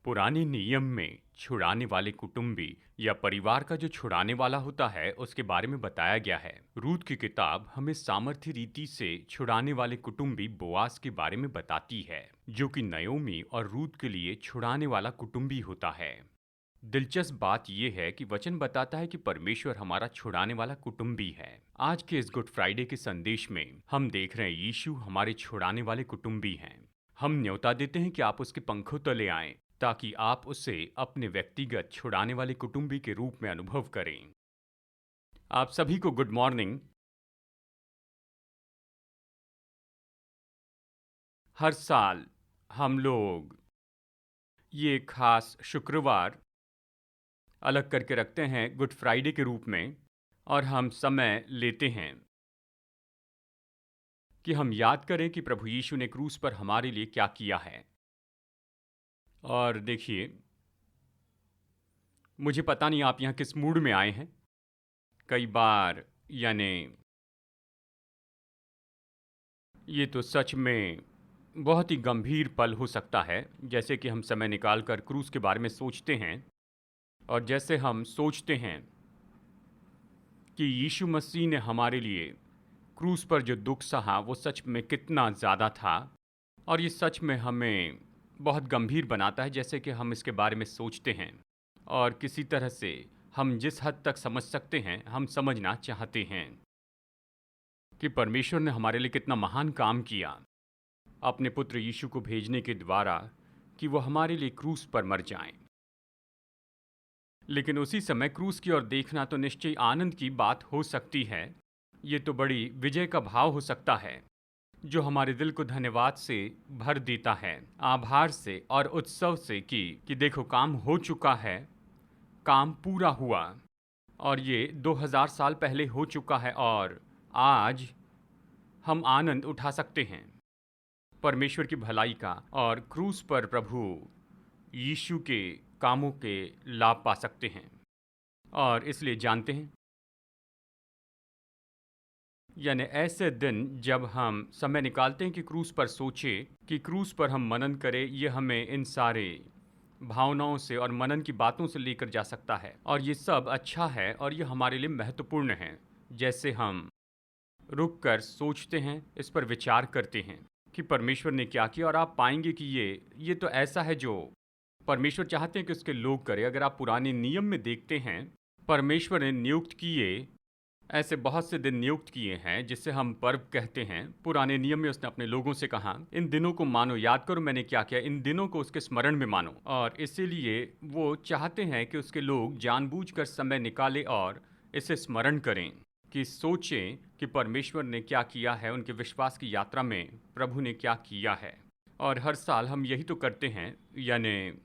पुराने नियम में छुड़ाने वाले कुटुंबी या परिवार का जो छुड़ाने वाला होता है उसके बारे में बताया गया है। रूत की किताब हमें सामर्थ्य रीति से छुड़ाने वाले कुटुंबी बोआज के बारे में बताती है, जो कि नयोमी और रूत के लिए छुड़ाने वाला कुटुंबी होता है। दिलचस्प बात यह है कि वचन बताता है कि परमेश्वर हमारा छुड़ाने वाला कुटुंबी है। आज के इस गुड फ्राइडे के संदेश में हम देख रहे हैं यीशु हमारे छुड़ाने वाले कुटुंबी हैं। हम न्योता देते हैं कि आप उसके पंखों तले आएं, ताकि आप उसे अपने व्यक्तिगत छुड़ाने वाले कुटुंबी के रूप में अनुभव करें। आप सभी को गुड मॉर्निंग। हर साल हम लोग ये खास शुक्रवार अलग करके रखते हैं गुड फ्राइडे के रूप में, और हम समय लेते हैं कि हम याद करें कि प्रभु यीशु ने क्रूस पर हमारे लिए क्या किया है। और देखिए, मुझे पता नहीं आप यहाँ किस मूड में आए हैं। कई बार ये तो सच में बहुत ही गंभीर पल हो सकता है, जैसे कि हम समय निकाल कर क्रूस के बारे में सोचते हैं, और जैसे हम सोचते हैं कि यीशु मसीह ने हमारे लिए क्रूस पर जो दुख सहा वो सच में कितना ज़्यादा था। और ये सच में हमें बहुत गंभीर बनाता है, जैसे कि हम इसके बारे में सोचते हैं, और किसी तरह से हम जिस हद तक समझ सकते हैं हम समझना चाहते हैं कि परमेश्वर ने हमारे लिए कितना महान काम किया अपने पुत्र यीशु को भेजने के द्वारा, कि वो हमारे लिए क्रूस पर मर जाएं। लेकिन उसी समय क्रूस की ओर देखना तो निश्चय आनंद की बात हो सकती है। ये तो बड़ी विजय का भाव हो सकता है, जो हमारे दिल को धन्यवाद से भर देता है, आभार से और उत्सव से कि देखो काम हो चुका है, काम पूरा हुआ, और ये 2000 साल पहले हो चुका है, और आज हम आनंद उठा सकते हैं परमेश्वर की भलाई का, और क्रूस पर प्रभु यीशु के कामों के लाभ पा सकते हैं। और इसलिए जानते हैं, ऐसे दिन जब हम समय निकालते हैं कि क्रूस पर सोचें, कि क्रूस पर हम मनन करें, ये हमें इन सारे भावनाओं से और मनन की बातों से लेकर जा सकता है, और ये सब अच्छा है और ये हमारे लिए महत्वपूर्ण है। जैसे हम रुक कर सोचते हैं, इस पर विचार करते हैं कि परमेश्वर ने क्या किया, और आप पाएंगे कि ये तो ऐसा है जो परमेश्वर चाहते हैं कि उसके लोग करें। अगर आप पुराने नियम में देखते हैं, परमेश्वर ने नियुक्त किए, ऐसे बहुत से दिन नियुक्त किए हैं जिससे हम पर्व कहते हैं। पुराने नियम में उसने अपने लोगों से कहा, इन दिनों को मानो, याद करो मैंने क्या किया, इन दिनों को उसके स्मरण में मानो। और इसीलिए वो चाहते हैं कि उसके लोग जानबूझकर समय निकालें और इसे स्मरण करें, कि सोचें कि परमेश्वर ने क्या किया है, उनके विश्वास की यात्रा में प्रभु ने क्या किया है। और हर साल हम यही तो करते हैं,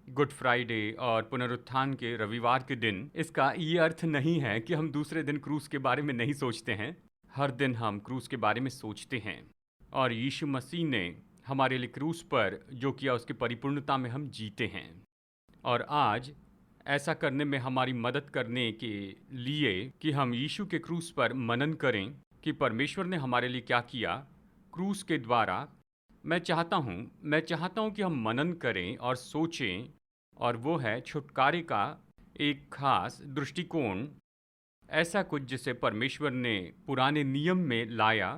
गुड फ्राइडे और पुनरुत्थान के रविवार के दिन। इसका ये अर्थ नहीं है कि हम दूसरे दिन क्रूस के बारे में नहीं सोचते हैं। हर दिन हम क्रूस के बारे में सोचते हैं, और यीशु मसीह ने हमारे लिए क्रूस पर जो किया उसकी परिपूर्णता में हम जीते हैं। और आज ऐसा करने में हमारी मदद करने के लिए कि हम यीशु के क्रूस पर मनन करें कि परमेश्वर ने हमारे लिए क्या किया क्रूस के द्वारा, मैं चाहता हूँ कि हम मनन करें और सोचें, और वो है छुटकारे का एक खास दृष्टिकोण, ऐसा कुछ जिसे परमेश्वर ने पुराने नियम में लाया,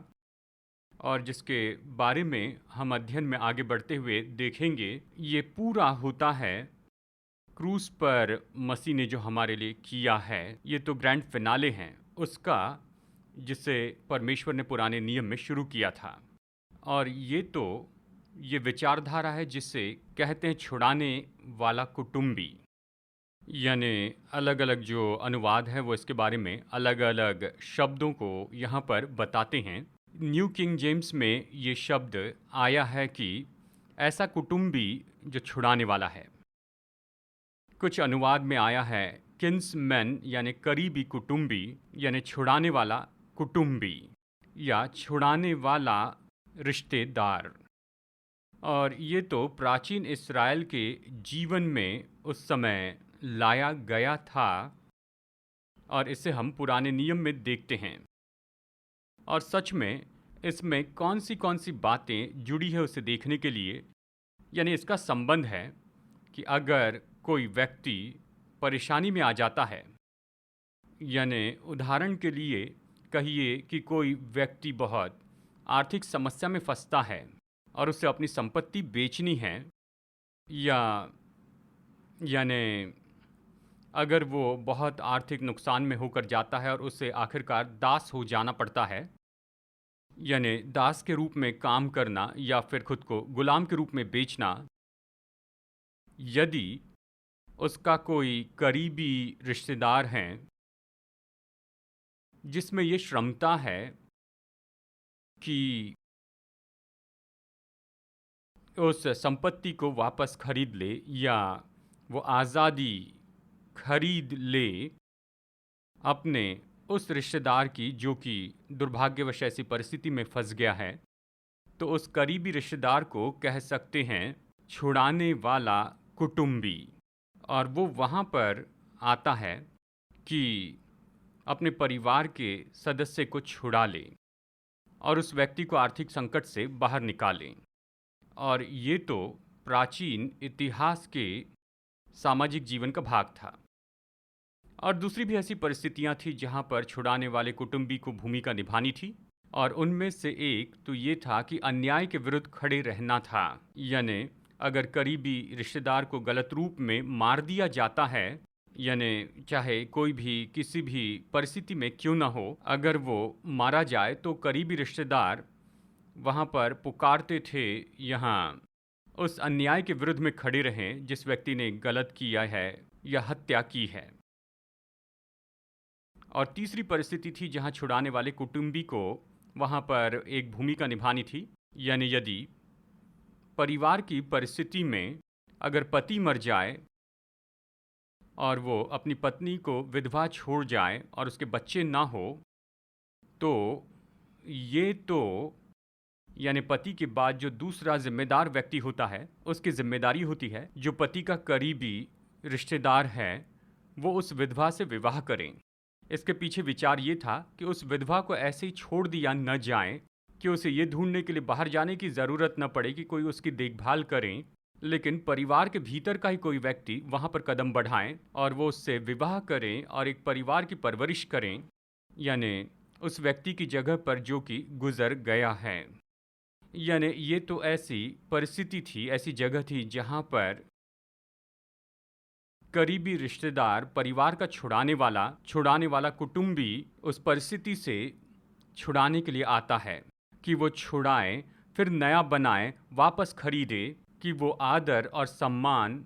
और जिसके बारे में हम अध्ययन में आगे बढ़ते हुए देखेंगे। ये पूरा होता है क्रूस पर मसीह ने जो हमारे लिए किया है। ये तो ग्रैंड फिनाले हैं उसका, जिसे परमेश्वर ने पुराने नियम में शुरू किया था। और ये विचारधारा है जिसे कहते हैं छुड़ाने वाला कुटुंबी। अलग अलग जो अनुवाद है वो इसके बारे में अलग अलग शब्दों को यहाँ पर बताते हैं। न्यू किंग जेम्स में ये शब्द आया है कि ऐसा कुटुंबी जो छुड़ाने वाला है। कुछ अनुवाद में आया है किन्समैन, करीबी कुटुंबी, छुड़ाने वाला कुटुंबी या छुड़ाने वाला रिश्तेदार। और ये तो प्राचीन इस्राएल के जीवन में उस समय लाया गया था, और इसे हम पुराने नियम में देखते हैं। और सच में इसमें कौन सी बातें जुड़ी है उसे देखने के लिए, इसका संबंध है कि अगर कोई व्यक्ति परेशानी में आ जाता है, यानी उदाहरण के लिए कहिए कि कोई व्यक्ति बहुत आर्थिक समस्या में फंसता है और उसे अपनी संपत्ति बेचनी है, या यानी अगर वो बहुत आर्थिक नुकसान में होकर जाता है और उसे आखिरकार दास हो जाना पड़ता है, यानी दास के रूप में काम करना या फिर खुद को गुलाम के रूप में बेचना, यदि उसका कोई करीबी रिश्तेदार है जिसमें ये क्षमता है कि उस संपत्ति को वापस खरीद ले या वो आज़ादी खरीद ले अपने उस रिश्तेदार की जो कि दुर्भाग्यवश ऐसी परिस्थिति में फंस गया है, तो उस करीबी रिश्तेदार को कह सकते हैं छुड़ाने वाला कुटुंबी। और वो वहाँ पर आता है कि अपने परिवार के सदस्य को छुड़ा ले और उस व्यक्ति को आर्थिक संकट से बाहर निकालें। और ये तो प्राचीन इतिहास के सामाजिक जीवन का भाग था। और दूसरी भी ऐसी परिस्थितियां थी जहां पर छुड़ाने वाले कुटुंबी को भूमिका निभानी थी, और उनमें से एक तो ये था कि अन्याय के विरुद्ध खड़े रहना था। यानी अगर करीबी रिश्तेदार को गलत रूप में मार दिया जाता है, यानी चाहे कोई भी किसी भी परिस्थिति में क्यों ना हो, अगर वो मारा जाए तो करीबी रिश्तेदार वहाँ पर पुकारते थे, यहाँ उस अन्याय के विरुद्ध में खड़े रहें जिस व्यक्ति ने गलत किया है या हत्या की है। और तीसरी परिस्थिति थी जहाँ छुड़ाने वाले कुटुंबी को वहाँ पर एक भूमिका निभानी थी, यानी यदि परिवार की परिस्थिति में अगर पति मर जाए और वो अपनी पत्नी को विधवा छोड़ जाए और उसके बच्चे ना हो, तो ये तो यानी पति के बाद जो दूसरा जिम्मेदार व्यक्ति होता है उसकी जिम्मेदारी होती है जो पति का करीबी रिश्तेदार है वो उस विधवा से विवाह करें। इसके पीछे विचार ये था कि उस विधवा को ऐसे ही छोड़ दिया न जाए कि उसे ये ढूंढने के लिए बाहर जाने की ज़रूरत न पड़े कि कोई उसकी देखभाल करें, लेकिन परिवार के भीतर का ही कोई व्यक्ति वहाँ पर कदम बढ़ाएं और वो उससे विवाह करें और एक परिवार की परवरिश करें, यानी उस व्यक्ति की जगह पर जो कि गुजर गया है। यानी ये तो ऐसी परिस्थिति थी, ऐसी जगह थी जहाँ पर करीबी रिश्तेदार परिवार का छुड़ाने वाला कुटुंबी उस परिस्थिति से छुड़ाने के लिए आता है कि वो छुड़ाए, फिर नया बनाए, वापस खरीदे, कि वो आदर और सम्मान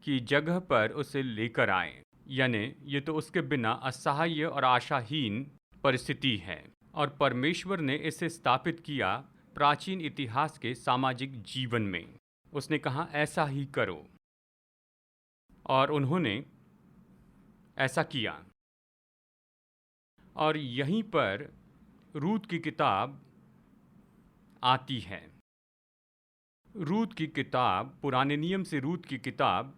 की जगह पर उसे लेकर आए। यानी ये तो उसके बिना असहाय और आशाहीन परिस्थिति है, और परमेश्वर ने इसे स्थापित किया प्राचीन इतिहास के सामाजिक जीवन में। उसने कहा ऐसा ही करो, और उन्होंने ऐसा किया। और यहीं पर रूत की किताब आती है। रूत की किताब, पुराने नियम से रूत की किताब,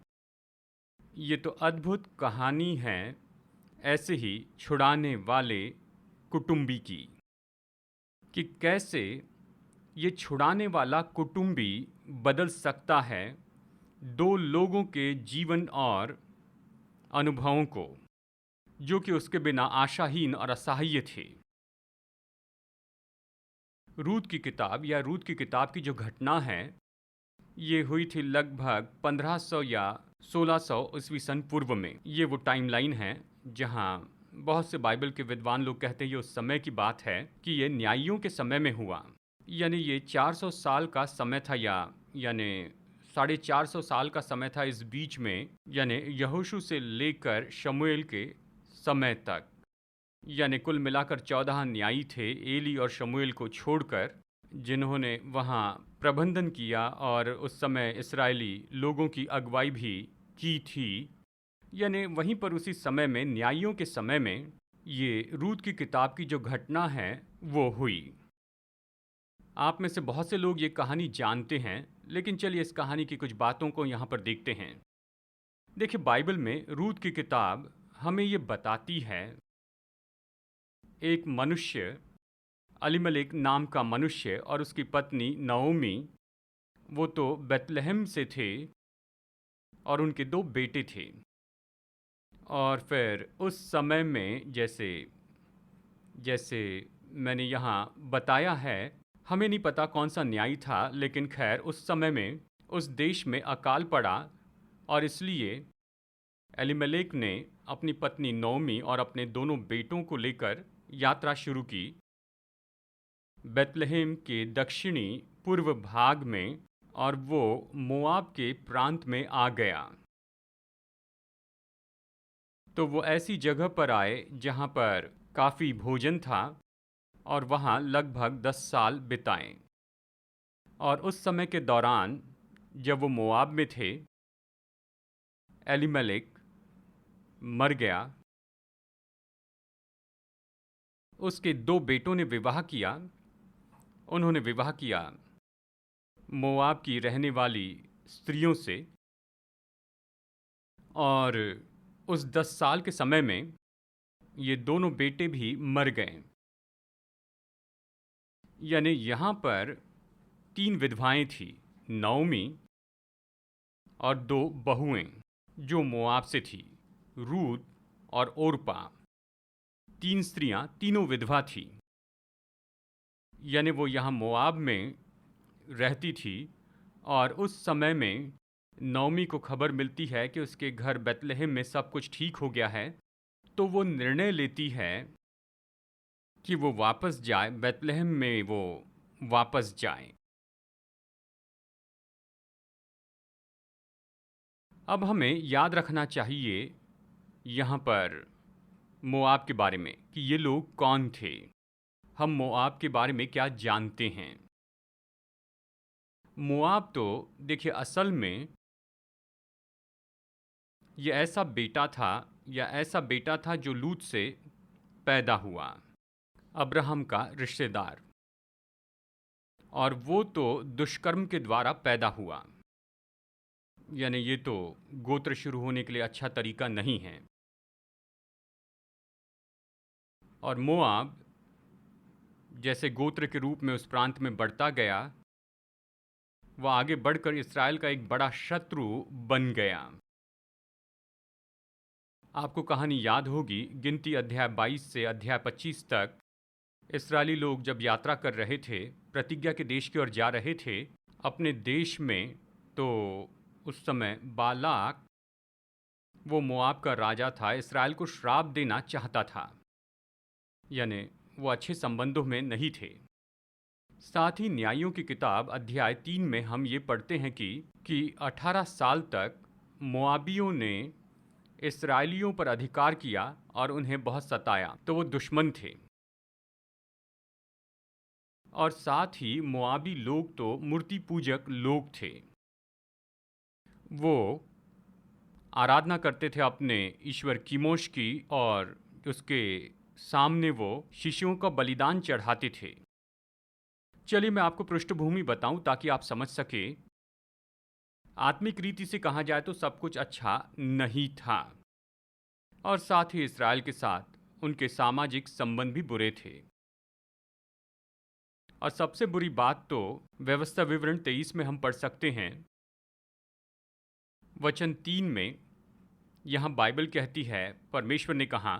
ये तो अद्भुत कहानी है ऐसे ही छुड़ाने वाले कुटुंबी की, कि कैसे ये छुड़ाने वाला कुटुंबी बदल सकता है दो लोगों के जीवन और अनुभवों को जो कि उसके बिना आशाहीन और असहाय थे। रूत की किताब या रूत की किताब की जो घटना है ये हुई थी लगभग 1500 या 1600 ईस्वी सन पूर्व में। ये वो टाइमलाइन है जहाँ बहुत से बाइबल के विद्वान लोग कहते हैं ये उस समय की बात है कि ये न्यायियों के समय में हुआ। यानी ये 400 साल का समय था, यानी 450 साल का समय था इस बीच में, यानी यहोशू से लेकर शमूएल के समय तक। यानी कुल मिलाकर 14 न्यायी थे एली और शमूएल को छोड़कर, जिन्होंने वहाँ प्रबंधन किया और उस समय इस्राएली लोगों की अगुवाई भी की थी। यानी वहीं पर उसी समय में, न्यायियों के समय में, ये रूत की किताब की जो घटना है वो हुई। आप में से बहुत से लोग ये कहानी जानते हैं, लेकिन चलिए इस कहानी की कुछ बातों को यहाँ पर देखते हैं। देखिए, बाइबल में रूत की किताब हमें ये बताती है एक मनुष्य, अलीमेलेक नाम का मनुष्य और उसकी पत्नी नओमी, वो तो बेतलहम से थे और उनके 2 बेटे थे। और फिर उस समय में जैसे जैसे मैंने यहाँ बताया है, हमें नहीं पता कौन सा न्याय था, लेकिन खैर उस समय में उस देश में अकाल पड़ा और इसलिए एलीमेलेक ने अपनी पत्नी नोमी और अपने दोनों बेटों को लेकर यात्रा शुरू की बेथलेहेम के दक्षिणी पूर्व भाग में, और वो मोआब के प्रांत में आ गया। तो वो ऐसी जगह पर आए जहाँ पर काफ़ी भोजन था और वहाँ लगभग 10 साल बिताए। और उस समय के दौरान जब वो मोआब में थे, एलीमेलेक मर गया। उसके 2 बेटों ने विवाह किया। उन्होंने विवाह किया मोआब की रहने वाली स्त्रियों से, और उस 10 साल के समय में ये दोनों बेटे भी मर गए। यानी यहाँ पर 3 विधवाएं थी, नओमी और 2 बहुएं जो मोआब से थी, रूत और ओरपा। 3 स्त्रियां, तीनों विधवा थी। यानी वो यहाँ मोआब में रहती थी। और उस समय में नओमी को खबर मिलती है कि उसके घर बेथलेहेम में सब कुछ ठीक हो गया है, तो वो निर्णय लेती है कि वो वापस जाए, बेथलेहेम में वो वापस जाए। अब हमें याद रखना चाहिए यहाँ पर मोआब के बारे में कि ये लोग कौन थे। हम मोआब के बारे में क्या जानते हैं। मोआब तो देखिए, असल में ये ऐसा बेटा था जो लूत से पैदा हुआ, अब्राहम का रिश्तेदार। और वो तो दुष्कर्म के द्वारा पैदा हुआ। यानी ये तो गोत्र शुरू होने के लिए अच्छा तरीका नहीं है। और मोआब जैसे गोत्र के रूप में उस प्रांत में बढ़ता गया, वह आगे बढ़कर इस्राएल का एक बड़ा शत्रु बन गया। आपको कहानी याद होगी, गिनती अध्याय 22 से अध्याय 25 तक इस्राएली लोग जब यात्रा कर रहे थे, प्रतिज्ञा के देश की ओर जा रहे थे अपने देश में, तो उस समय बालाक, वो मोआब का राजा था, इस्राएल को श्राप देना चाहता था। यानी वो अच्छे संबंधों में नहीं थे। साथ ही न्यायों की किताब अध्याय 3 में हम ये पढ़ते हैं कि 18 साल तक मोआबियों ने इस्राएलियों पर अधिकार किया और उन्हें बहुत सताया, तो वो दुश्मन थे। और साथ ही मोआबी लोग तो मूर्ति पूजक लोग थे। वो आराधना करते थे अपने ईश्वर कीमोश की, और उसके सामने वो शिशुओं का बलिदान चढ़ाते थे। चलिए मैं आपको पृष्ठभूमि बताऊं ताकि आप समझ सके। आत्मिक रीति से कहा जाए तो सब कुछ अच्छा नहीं था, और साथ ही इस्राएल के साथ उनके सामाजिक संबंध भी बुरे थे। और सबसे बुरी बात तो व्यवस्था विवरण 23 में हम पढ़ सकते हैं, वचन 3 में। यहाँ बाइबल कहती है, परमेश्वर ने कहा,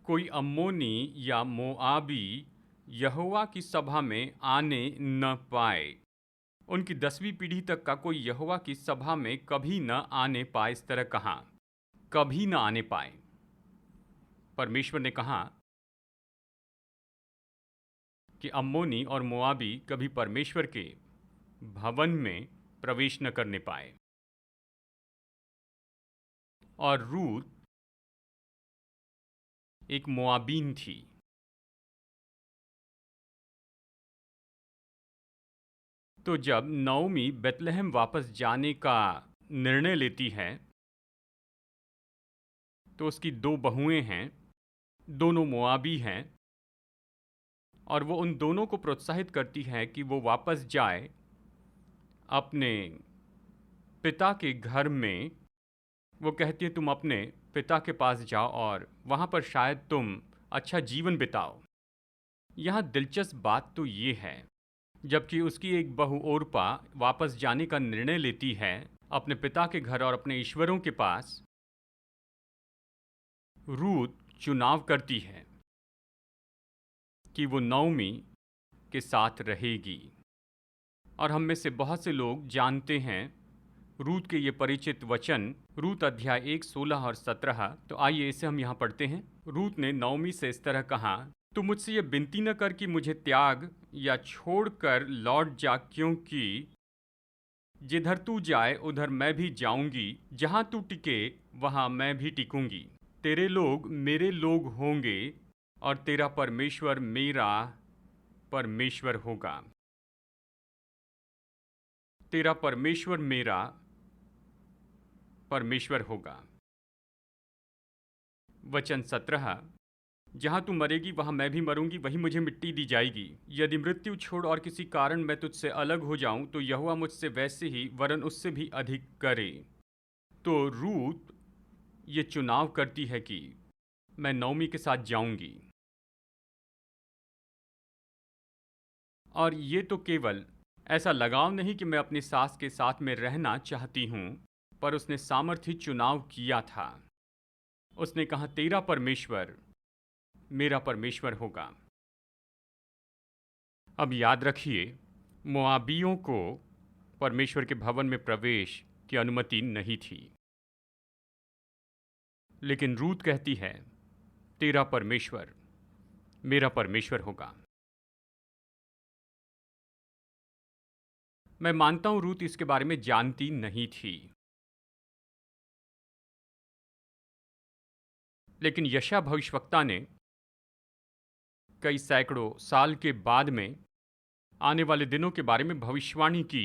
कोई अम्मोनी या मोआबी यहोवा की सभा में आने न पाए। उनकी 10वीं पीढ़ी तक का कोई यहोवा की सभा में कभी न आने पाए। इस तरह कहा, कभी न आने पाए। परमेश्वर ने कहा कि अम्मोनी और मोआबी कभी परमेश्वर के भवन में प्रवेश न करने पाए। और रूत एक मोआबीन थी। तो जब नओमी बेथलेहेम वापस जाने का निर्णय लेती है, तो उसकी 2 बहुएं हैं, दोनों मोआबी हैं, और वो उन दोनों को प्रोत्साहित करती है कि वो वापस जाए अपने पिता के घर में। वो कहती है, तुम अपने पिता के पास जाओ और वहाँ पर शायद तुम अच्छा जीवन बिताओ। यहाँ दिलचस्प बात तो ये है, जबकि उसकी एक बहू ओरपा वापस जाने का निर्णय लेती है, अपने पिता के घर और अपने ईश्वरों के पास, रूत चुनाव करती है कि वो नओमी के साथ रहेगी। और हम में से बहुत से लोग जानते हैं रूत के ये परिचित वचन, रूत अध्याय 1, 16 और 17। तो आइए इसे हम यहाँ पढ़ते हैं। रूत ने नओमी से इस तरह कहा, तू मुझसे ये विनती न कर कि मुझे त्याग या छोड़कर लौट जा, क्योंकि जिधर तू जाए उधर मैं भी जाऊंगी, जहाँ तू टिके वहाँ मैं भी टिकूंगी। तेरे लोग मेरे लोग होंगे और तेरा परमेश्वर मेरा परमेश्वर होगा। तेरा परमेश्वर मेरा परमेश्वर होगा। वचन 17, जहाँ तू मरेगी वहाँ मैं भी मरूंगी, वहीं मुझे मिट्टी दी जाएगी। यदि मृत्यु छोड़ और किसी कारण मैं तुझसे अलग हो जाऊं तो यहोवा मुझसे वैसे ही वरन उससे भी अधिक करे। तो रूत ये चुनाव करती है कि मैं नओमी के साथ जाऊंगी। और ये तो केवल ऐसा लगाव नहीं कि मैं अपनी सास के साथ में रहना चाहती हूँ, पर उसने सामर्थ्य चुनाव किया था। उसने कहा, तेरा परमेश्वर मेरा परमेश्वर होगा। अब याद रखिए, मोआबियों को परमेश्वर के भवन में प्रवेश की अनुमति नहीं थी, लेकिन रूत कहती है, तेरा परमेश्वर मेरा परमेश्वर होगा। मैं मानता हूं रूत इसके बारे में जानती नहीं थी, लेकिन यशायाह भविष्यवक्ता ने कई सैकड़ों साल के बाद में आने वाले दिनों के बारे में भविष्यवाणी की।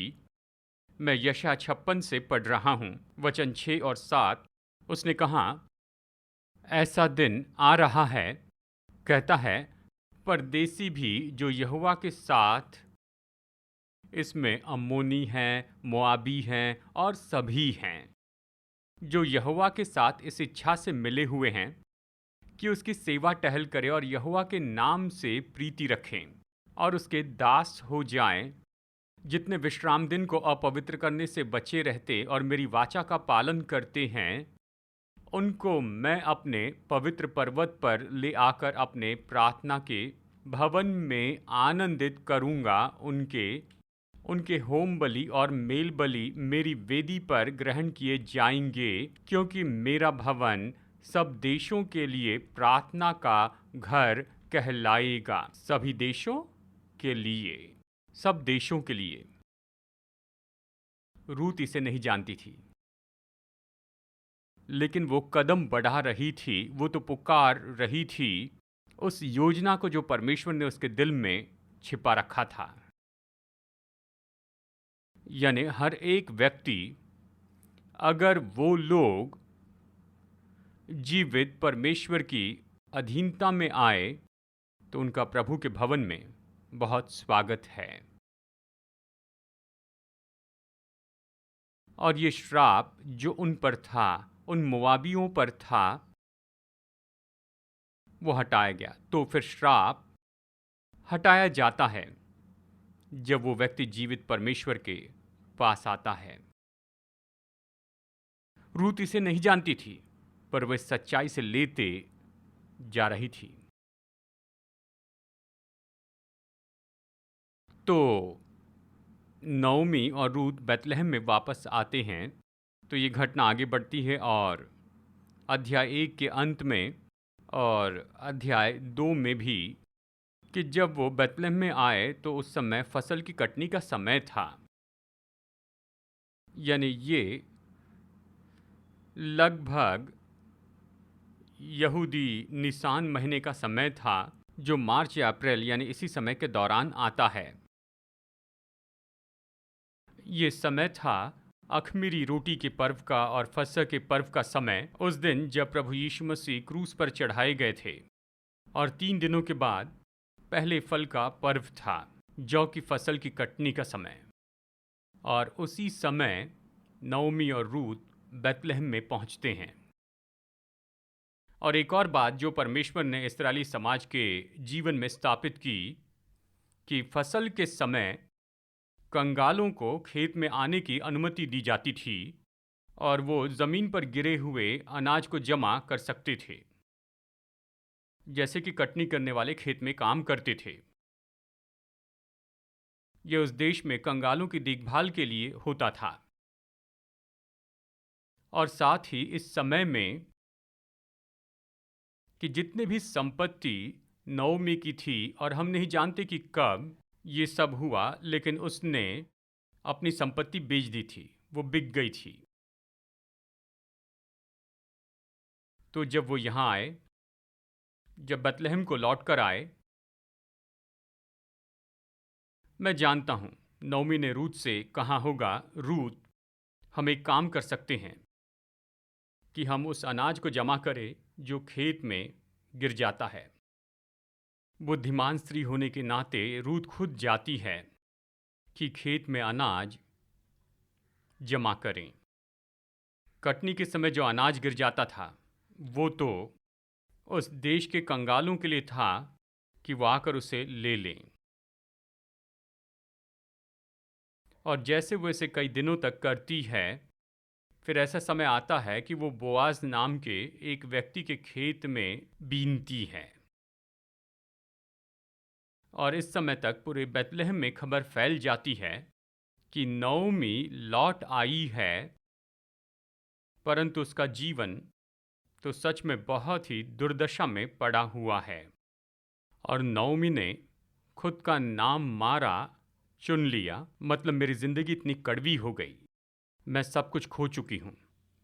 मैं यशायाह 56 से पढ़ रहा हूं, वचन 6 और 7। उसने कहा, ऐसा दिन आ रहा है, कहता है, परदेसी भी जो यहोवा के साथ, इसमें अम्मोनी हैं, मोआबी हैं और सभी हैं, जो यहोवा के साथ इस इच्छा से मिले हुए हैं कि उसकी सेवा टहल करें और यहोवा के नाम से प्रीति रखें और उसके दास हो जाएं, जितने विश्राम दिन को अपवित्र करने से बचे रहते और मेरी वाचा का पालन करते हैं, उनको मैं अपने पवित्र पर्वत पर ले आकर अपने प्रार्थना के भवन में आनंदित करूंगा। उनके होम बलि और मेल बलि मेरी वेदी पर ग्रहण किए जाएंगे, क्योंकि मेरा भवन सब देशों के लिए प्रार्थना का घर कहलाएगा। सभी देशों के लिए, सब देशों के लिए। रूत इसे नहीं जानती थी, लेकिन वो कदम बढ़ा रही थी, वो तो पुकार रही थी उस योजना को जो परमेश्वर ने उसके दिल में छिपा रखा था। यानी हर एक व्यक्ति, अगर वो लोग जीवित परमेश्वर की अधीनता में आए तो उनका प्रभु के भवन में बहुत स्वागत है। और ये श्राप जो उन पर था, उन मोआबियों पर था, वो हटाया गया। तो फिर श्राप हटाया जाता है जब वो व्यक्ति जीवित परमेश्वर के पास आता है। रूत इसे नहीं जानती थी, पर वह सच्चाई से लेते जा रही थी। तो नओमी और रूत बैतलहम में वापस आते हैं। तो ये घटना आगे बढ़ती है और अध्याय 1 के अंत में और अध्याय 2 में भी, कि जब वो बैतलहम में आए तो उस समय फसल की कटनी का समय था। यानी ये लगभग यहूदी निसान महीने का समय था, जो मार्च या अप्रैल यानी इसी समय के दौरान आता है। ये समय था अख़मीरी रोटी के पर्व का और फसह के पर्व का समय, उस दिन जब प्रभु यीशु मसीह क्रूस पर चढ़ाए गए थे। और 3 दिनों के बाद पहले फल का पर्व था, जौ की फसल की कटनी का समय। और उसी समय नओमी और रूत बैतलहम में पहुंचते हैं। और एक और बात जो परमेश्वर ने इस्राएली समाज के जीवन में स्थापित की, कि फसल के समय कंगालों को खेत में आने की अनुमति दी जाती थी और वो ज़मीन पर गिरे हुए अनाज को जमा कर सकते थे, जैसे कि कटनी करने वाले खेत में काम करते थे। ये उस देश में कंगालों की देखभाल के लिए होता था। और साथ ही इस समय में कि जितने भी संपत्ति नओमी की थी, और हम नहीं जानते कि कब ये सब हुआ, लेकिन उसने अपनी संपत्ति बेच दी थी, वो बिक गई थी। तो जब वो यहाँ आए, जब बैतलहम को लौट कर आए, मैं जानता हूँ नओमी ने रूत से कहा होगा, रूत, हम एक काम कर सकते हैं कि हम उस अनाज को जमा करें जो खेत में गिर जाता है। बुद्धिमान स्त्री होने के नाते रूत खुद जाती है कि खेत में अनाज जमा करें। कटनी के समय जो अनाज गिर जाता था, वो तो उस देश के कंगालों के लिए था कि वो आकर उसे ले लें। और जैसे वो इसे कई दिनों तक करती है, फिर ऐसा समय आता है कि वो बोआज नाम के एक व्यक्ति के खेत में बीनती है। और इस समय तक पूरे बैतलहम में खबर फैल जाती है कि नओमी लौट आई है, परंतु उसका जीवन तो सच में बहुत ही दुर्दशा में पड़ा हुआ है। और नओमी ने खुद का नाम मारा, चुन लिया, मतलब मेरी ज़िंदगी इतनी कड़वी हो गई, मैं सब कुछ खो चुकी हूँ,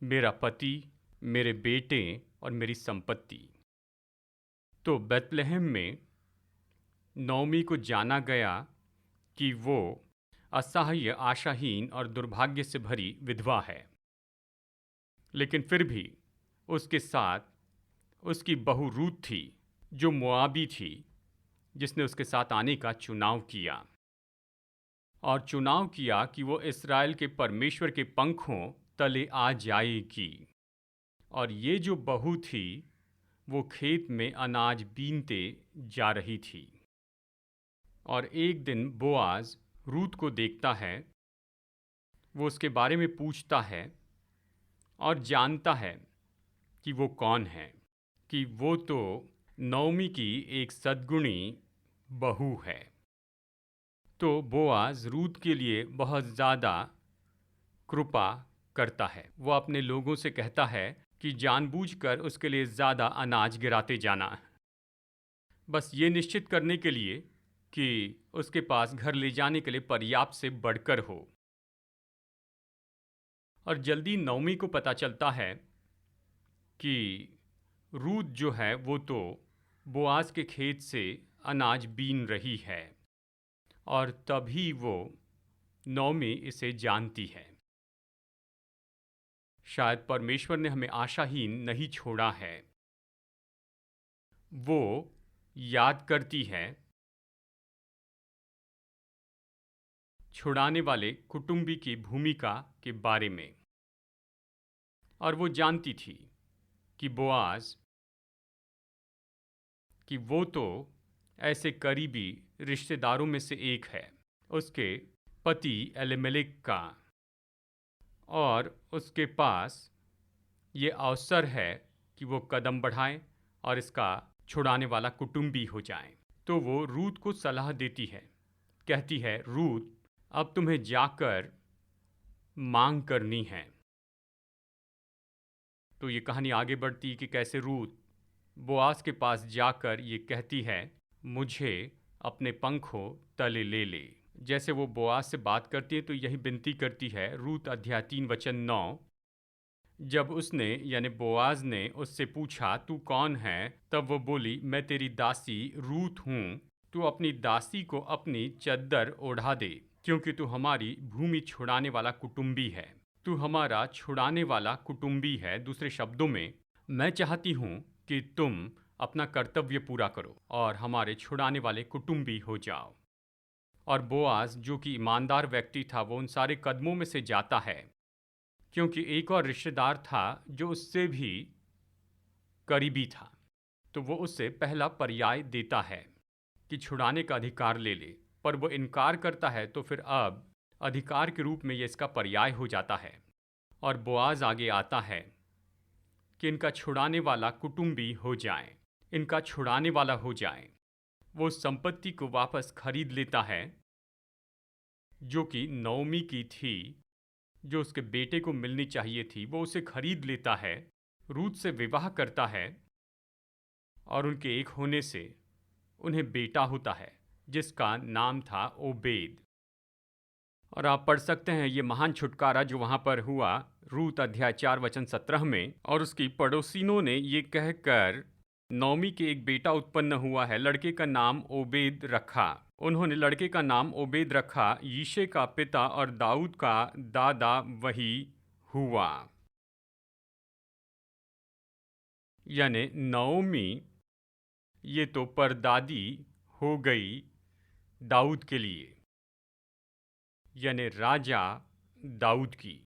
मेरा पति, मेरे बेटे और मेरी संपत्ति। तो बैतलहम में नओमी को जाना गया कि वो असहाय, आशाहीन और दुर्भाग्य से भरी विधवा है, लेकिन फिर भी उसके साथ उसकी बहू रूत थी, जो मोआबी थी, जिसने उसके साथ आने का चुनाव किया। और चुनाव किया कि वो इस्राएल के परमेश्वर के पंखों तले आ जाएगी। और ये जो बहू थी, वो खेत में अनाज बीनते जा रही थी। और एक दिन बोआज रूत को देखता है, वो उसके बारे में पूछता है और जानता है कि वो कौन है, कि वो तो नओमी की एक सद्गुणी बहू है। तो बोआज रूत के लिए बहुत ज़्यादा कृपा करता है। वो अपने लोगों से कहता है कि जानबूझकर उसके लिए ज़्यादा अनाज गिराते जाना, बस ये निश्चित करने के लिए कि उसके पास घर ले जाने के लिए पर्याप्त से बढ़कर हो। और जल्दी नओमी को पता चलता है कि रूत जो है वो तो बोआज के खेत से अनाज बीन रही है, और तभी वो नओमी इसे जानती है। शायद परमेश्वर ने हमें आशाहीन नहीं छोड़ा है। वो याद करती है छुड़ाने वाले कुटुंबी की भूमिका के बारे में, और वो जानती थी कि बोआज, कि वो तो ऐसे करीबी रिश्तेदारों में से एक है, उसके पति एलिमेलेक का, और उसके पास ये अवसर है कि वो कदम बढ़ाएं और इसका छुड़ाने वाला कुटुंबी हो जाएं। तो वो रूत को सलाह देती है, कहती है, रूत, अब तुम्हें जाकर मांग करनी है। तो ये कहानी आगे बढ़ती कि कैसे रूत बोआज के पास जाकर ये कहती है, मुझे अपने पंखों तले ले ले। जैसे वो बोआज से बात करती है तो यही विनती करती है। रूत अध्याय 3 वचन 9, जब उसने यानी बोआज ने उससे पूछा, तू कौन है? तब वो बोली, मैं तेरी दासी रूत हूँ, तू अपनी दासी को अपनी चद्दर ओढ़ा दे, क्योंकि तू हमारी भूमि छुड़ाने वाला कुटुंबी है। तू हमारा छुड़ाने वाला कुटुंबी है। दूसरे शब्दों में, मैं चाहती हूँ कि तुम अपना कर्तव्य पूरा करो और हमारे छुड़ाने वाले कुटुंबी हो जाओ। और बोआज, जो कि ईमानदार व्यक्ति था, वो उन सारे कदमों में से जाता है, क्योंकि एक और रिश्तेदार था जो उससे भी करीबी था, तो वो उससे पहला पर्याय देता है कि छुड़ाने का अधिकार ले ले, पर वो इनकार करता है। तो फिर अब अधिकार के रूप में यह इसका पर्याय हो जाता है। और बोआज आगे आता है कि इनका छुड़ाने वाला कुटुंबी हो जाए, इनका छुड़ाने वाला हो जाए। वो संपत्ति को वापस खरीद लेता है जो कि नओमी की थी, जो उसके बेटे को मिलनी चाहिए थी, वो उसे खरीद लेता है, रूत से विवाह करता है और उनके एक होने से उन्हें बेटा होता है जिसका नाम था ओबेद। और आप पढ़ सकते हैं ये महान छुटकारा जो वहाँ पर हुआ रूत अध्याय 4 वचन 17 में। और उसकी पड़ोसिनों ने ये कहकर नौमी के एक बेटा उत्पन्न हुआ है, लड़के का नाम ओबेद रखा। उन्होंने लड़के का नाम ओबेद रखा, यीशे का पिता और दाऊद का दादा वही हुआ। यानी नओमी ये तो परदादी हो गई दाऊद के लिए, यानी राजा दाऊद की।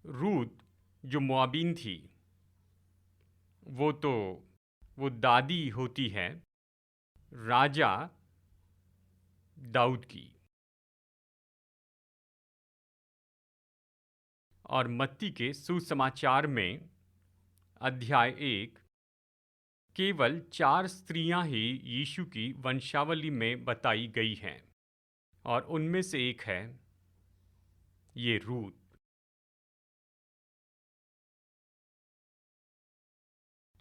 रूत जो मोआबीन थी वो दादी होती है राजा दाऊद की। और मत्ती के सुसमाचार में अध्याय 1 केवल 4 स्त्रियां ही यीशु की वंशावली में बताई गई हैं और उनमें से एक है ये रूत।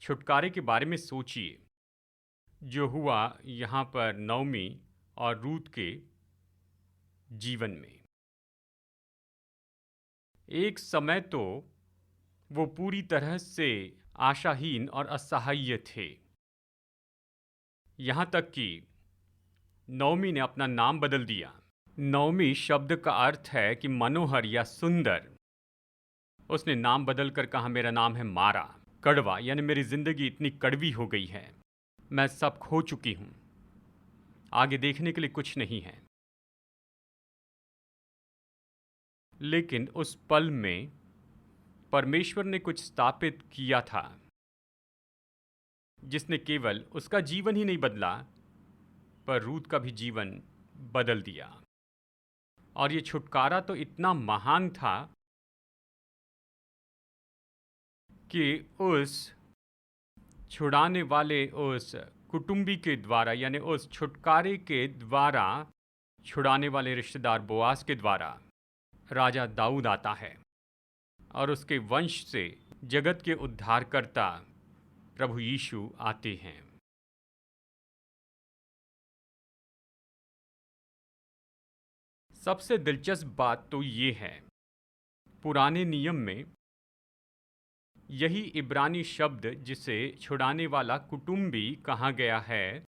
छुटकारे के बारे में सोचिए जो हुआ यहाँ पर नौमी और रूत के जीवन में। एक समय तो वो पूरी तरह से आशाहीन और असहाय थे, यहाँ तक कि नौमी ने अपना नाम बदल दिया। नौमी शब्द का अर्थ है कि मनोहर या सुंदर। उसने नाम बदलकर कहा मेरा नाम है मारा, कड़वा, यानी मेरी जिंदगी इतनी कड़वी हो गई है, मैं सब खो चुकी हूं, आगे देखने के लिए कुछ नहीं है। लेकिन उस पल में परमेश्वर ने कुछ स्थापित किया था जिसने केवल उसका जीवन ही नहीं बदला पर रूत का भी जीवन बदल दिया। और ये छुटकारा तो इतना महान था कि उस छुड़ाने वाले उस कुटुंबी के द्वारा, यानी उस छुटकारे के द्वारा, छुड़ाने वाले रिश्तेदार बोआज के द्वारा राजा दाऊद आता है और उसके वंश से जगत के उद्धारकर्ता प्रभु यीशु आते हैं। सबसे दिलचस्प बात तो ये है, पुराने नियम में यही इब्रानी शब्द जिसे छुड़ाने वाला कुटुंबी कहा गया है,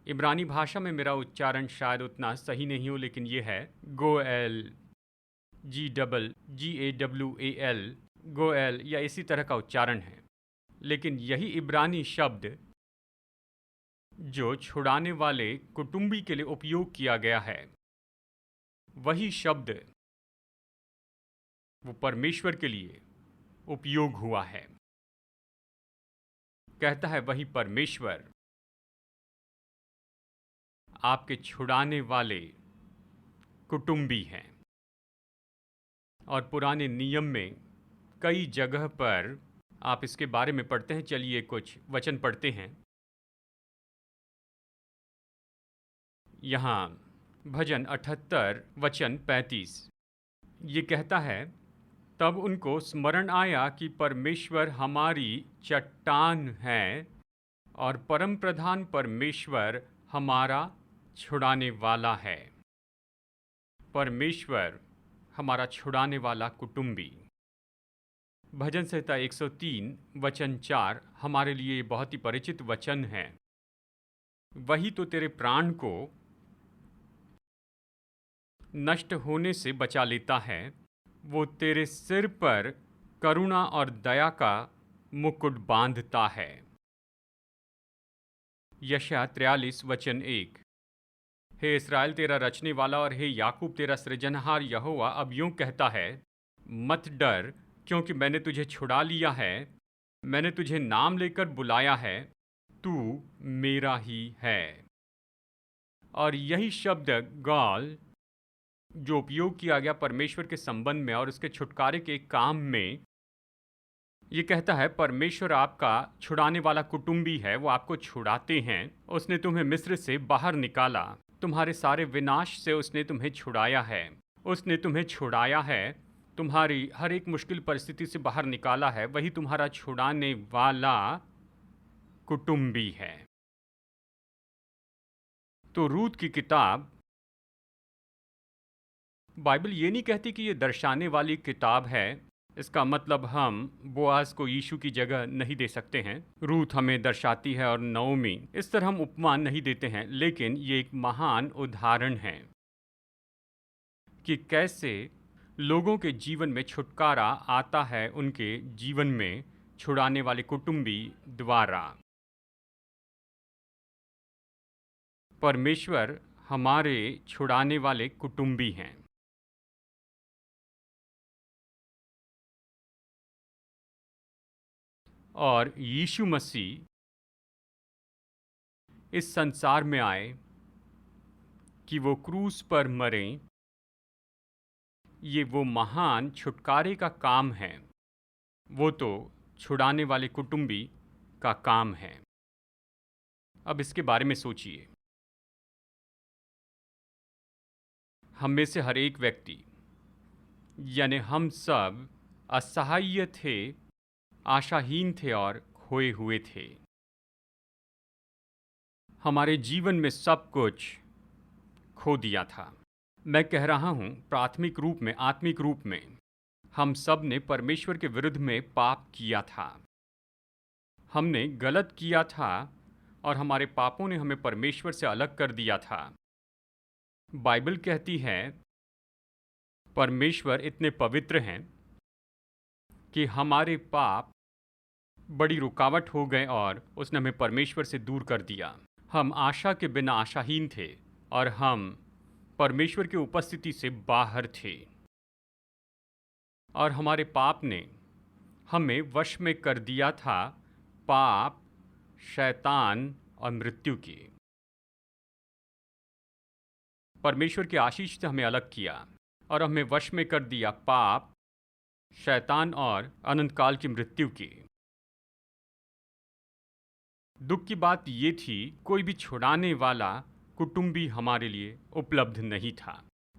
इब्रानी भाषा में मेरा उच्चारण शायद उतना सही नहीं हो, लेकिन ये है गोएल, GAWAL, गोएल, या इसी तरह का उच्चारण है। लेकिन यही इब्रानी शब्द जो छुड़ाने वाले कुटुंबी के लिए उपयोग किया गया है, वही शब्द वो परमेश्वर के लिए उपयोग हुआ है। कहता है वही परमेश्वर आपके छुड़ाने वाले कुटुंबी हैं। और पुराने नियम में कई जगह पर आप इसके बारे में पढ़ते हैं। चलिए कुछ वचन पढ़ते हैं। यहाँ भजन 78 वचन 35 ये कहता है, तब उनको स्मरण आया कि परमेश्वर हमारी चट्टान है और परम प्रधान परमेश्वर हमारा छुड़ाने वाला है। परमेश्वर हमारा छुड़ाने वाला कुटुंबी। भजन संहिता 103 वचन 4 हमारे लिए बहुत ही परिचित वचन है। वही तो तेरे प्राण को नष्ट होने से बचा लेता है, वो तेरे सिर पर करुणा और दया का मुकुट बांधता है। यशायाह 43 वचन 1 हे इस्राएल तेरा रचने वाला और हे याकूब तेरा सृजनहार यहोवा अब यूं कहता है, मत डर, क्योंकि मैंने तुझे छुड़ा लिया है, मैंने तुझे नाम लेकर बुलाया है, तू मेरा ही है। और यही शब्द गॉल जो उपयोग किया गया परमेश्वर के संबंध में और उसके छुटकारे के काम में, ये कहता है परमेश्वर आपका छुड़ाने वाला कुटुंबी है। वो आपको छुड़ाते हैं। उसने तुम्हें मिस्र से बाहर निकाला, तुम्हारे सारे विनाश से उसने तुम्हें छुड़ाया है। उसने तुम्हें छुड़ाया है, तुम्हारी हर एक मुश्किल परिस्थिति से बाहर निकाला है। वही तुम्हारा छुड़ाने वाला कुटुंबी है। तो रूत की किताब, बाइबल ये नहीं कहती कि ये दर्शाने वाली किताब है। इसका मतलब हम बोआज को यीशु की जगह नहीं दे सकते हैं। रूथ हमें दर्शाती है और नओमी, इस तरह हम उपमान नहीं देते हैं। लेकिन ये एक महान उदाहरण है कि कैसे लोगों के जीवन में छुटकारा आता है, उनके जीवन में छुड़ाने वाले कुटुंबी द्वारा। परमेश्वर हमारे छुड़ाने वाले कुटुंबी हैं। और यीशु मसीह इस संसार में आए कि वो क्रूस पर मरें। ये वो महान छुटकारे का काम है। वो तो छुड़ाने वाले कुटुंबी का काम है। अब इसके बारे में सोचिए। हम में से हर एक व्यक्ति, यानी हम सब असहाय थे, आशाहीन थे और खोए हुए थे। हमारे जीवन में सब कुछ खो दिया था। मैं कह रहा हूँ प्राथमिक रूप में, आत्मिक रूप में हम सब ने परमेश्वर के विरुद्ध में पाप किया था। हमने गलत किया था और हमारे पापों ने हमें परमेश्वर से अलग कर दिया था। बाइबल कहती है परमेश्वर इतने पवित्र हैं कि हमारे पाप बड़ी रुकावट हो गए और उसने हमें परमेश्वर से दूर कर दिया। हम आशा के बिना आशाहीन थे और हम परमेश्वर की उपस्थिति से बाहर थे। और हमारे पाप ने हमें वश में कर दिया था, पाप, शैतान और मृत्यु की। परमेश्वर की आशीष से हमें अलग किया और हमें वश में कर दिया पाप, शैतान और अनंत काल की मृत्यु की। दुख की बात ये थी, कोई भी छुड़ाने वाला कुटुंबी हमारे लिए उपलब्ध नहीं था,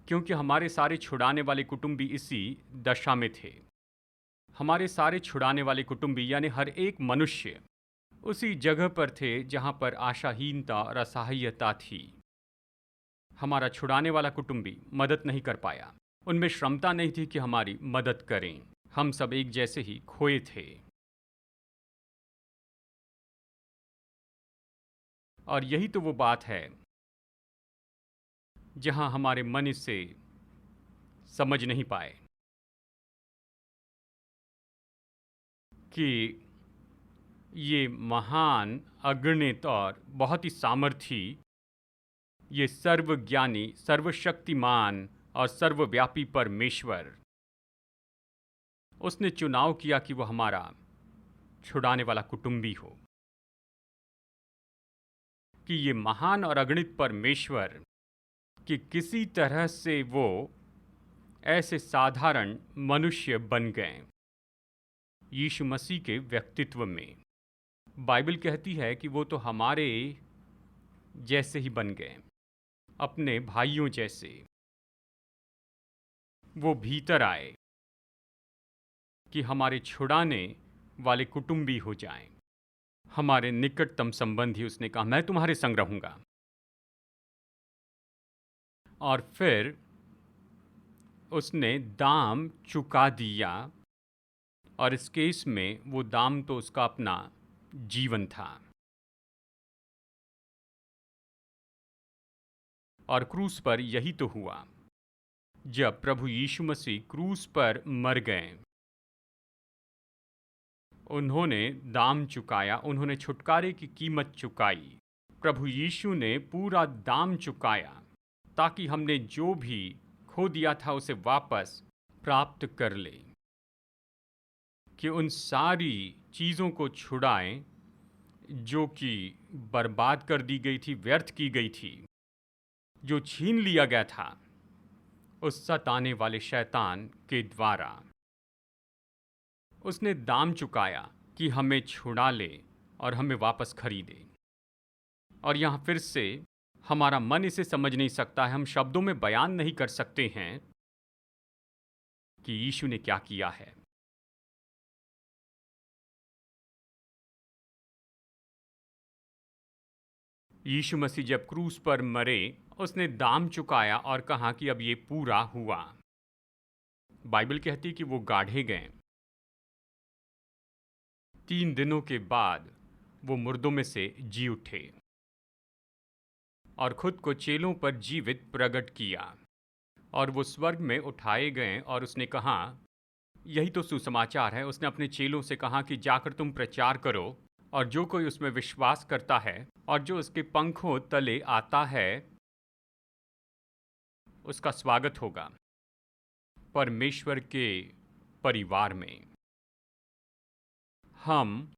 क्योंकि हमारे सारे छुड़ाने वाले कुटुंबी इसी दशा में थे। हमारे सारे छुड़ाने वाले कुटुंबी यानी हर एक मनुष्य उसी जगह पर थे जहां पर आशाहीनता और असहायता थी। हमारा छुड़ाने वाला कुटुंबी मदद नहीं कर पाया। उनमें क्षमता नहीं थी कि हमारी मदद करें। हम सब एक जैसे ही खोए थे। और यही तो वो बात है जहां हमारे मन इसे समझ नहीं पाए कि ये महान, अगणित और बहुत ही सामर्थी, ये सर्वज्ञानी, सर्वशक्तिमान और सर्वव्यापी परमेश्वर, उसने चुनाव किया कि वो हमारा छुड़ाने वाला कुटुंबी हो। कि ये महान और अगणित परमेश्वर कि किसी तरह से वो ऐसे साधारण मनुष्य बन गए यीशु मसीह के व्यक्तित्व में। बाइबल कहती है कि वो तो हमारे जैसे ही बन गए, अपने भाइयों जैसे। वो भीतर आए कि हमारे छुड़ाने वाले कुटुंबी हो जाएं, हमारे निकटतम संबंधी। उसने कहा मैं तुम्हारे संग रहूंगा। और फिर उसने दाम चुका दिया, और इस केस में वो दाम तो उसका अपना जीवन था। और क्रूस पर यही तो हुआ। जब प्रभु यीशु मसीह क्रूस पर मर गए, उन्होंने दाम चुकाया, उन्होंने छुटकारे की कीमत चुकाई। प्रभु यीशु ने पूरा दाम चुकाया ताकि हमने जो भी खो दिया था उसे वापस प्राप्त कर ले, कि उन सारी चीज़ों को छुड़ाएं जो कि बर्बाद कर दी गई थी, व्यर्थ की गई थी। जो छीन लिया गया था उस सताने वाले शैतान के द्वारा। उसने दाम चुकाया कि हमें छुड़ा ले और हमें वापस खरीदे। और यहाँ फिर से हमारा मन इसे समझ नहीं सकता है, हम शब्दों में बयान नहीं कर सकते हैं कि यीशु ने क्या किया है। यीशु मसीह जब क्रूस पर मरे, उसने दाम चुकाया और कहा कि अब ये पूरा हुआ। बाइबल कहती कि वो गाढ़े गए। 3 दिनों के बाद वो मुर्दों में से जी उठे और खुद को चेलों पर जीवित प्रकट किया। और वो स्वर्ग में उठाए गए और उसने कहा, यही तो सुसमाचार है। उसने अपने चेलों से कहा कि जाकर तुम प्रचार करो और जो कोई उसमें विश्वास करता है और जो उसके पंखों तले आता है उसका स्वागत होगा परमेश्वर के परिवार में। हम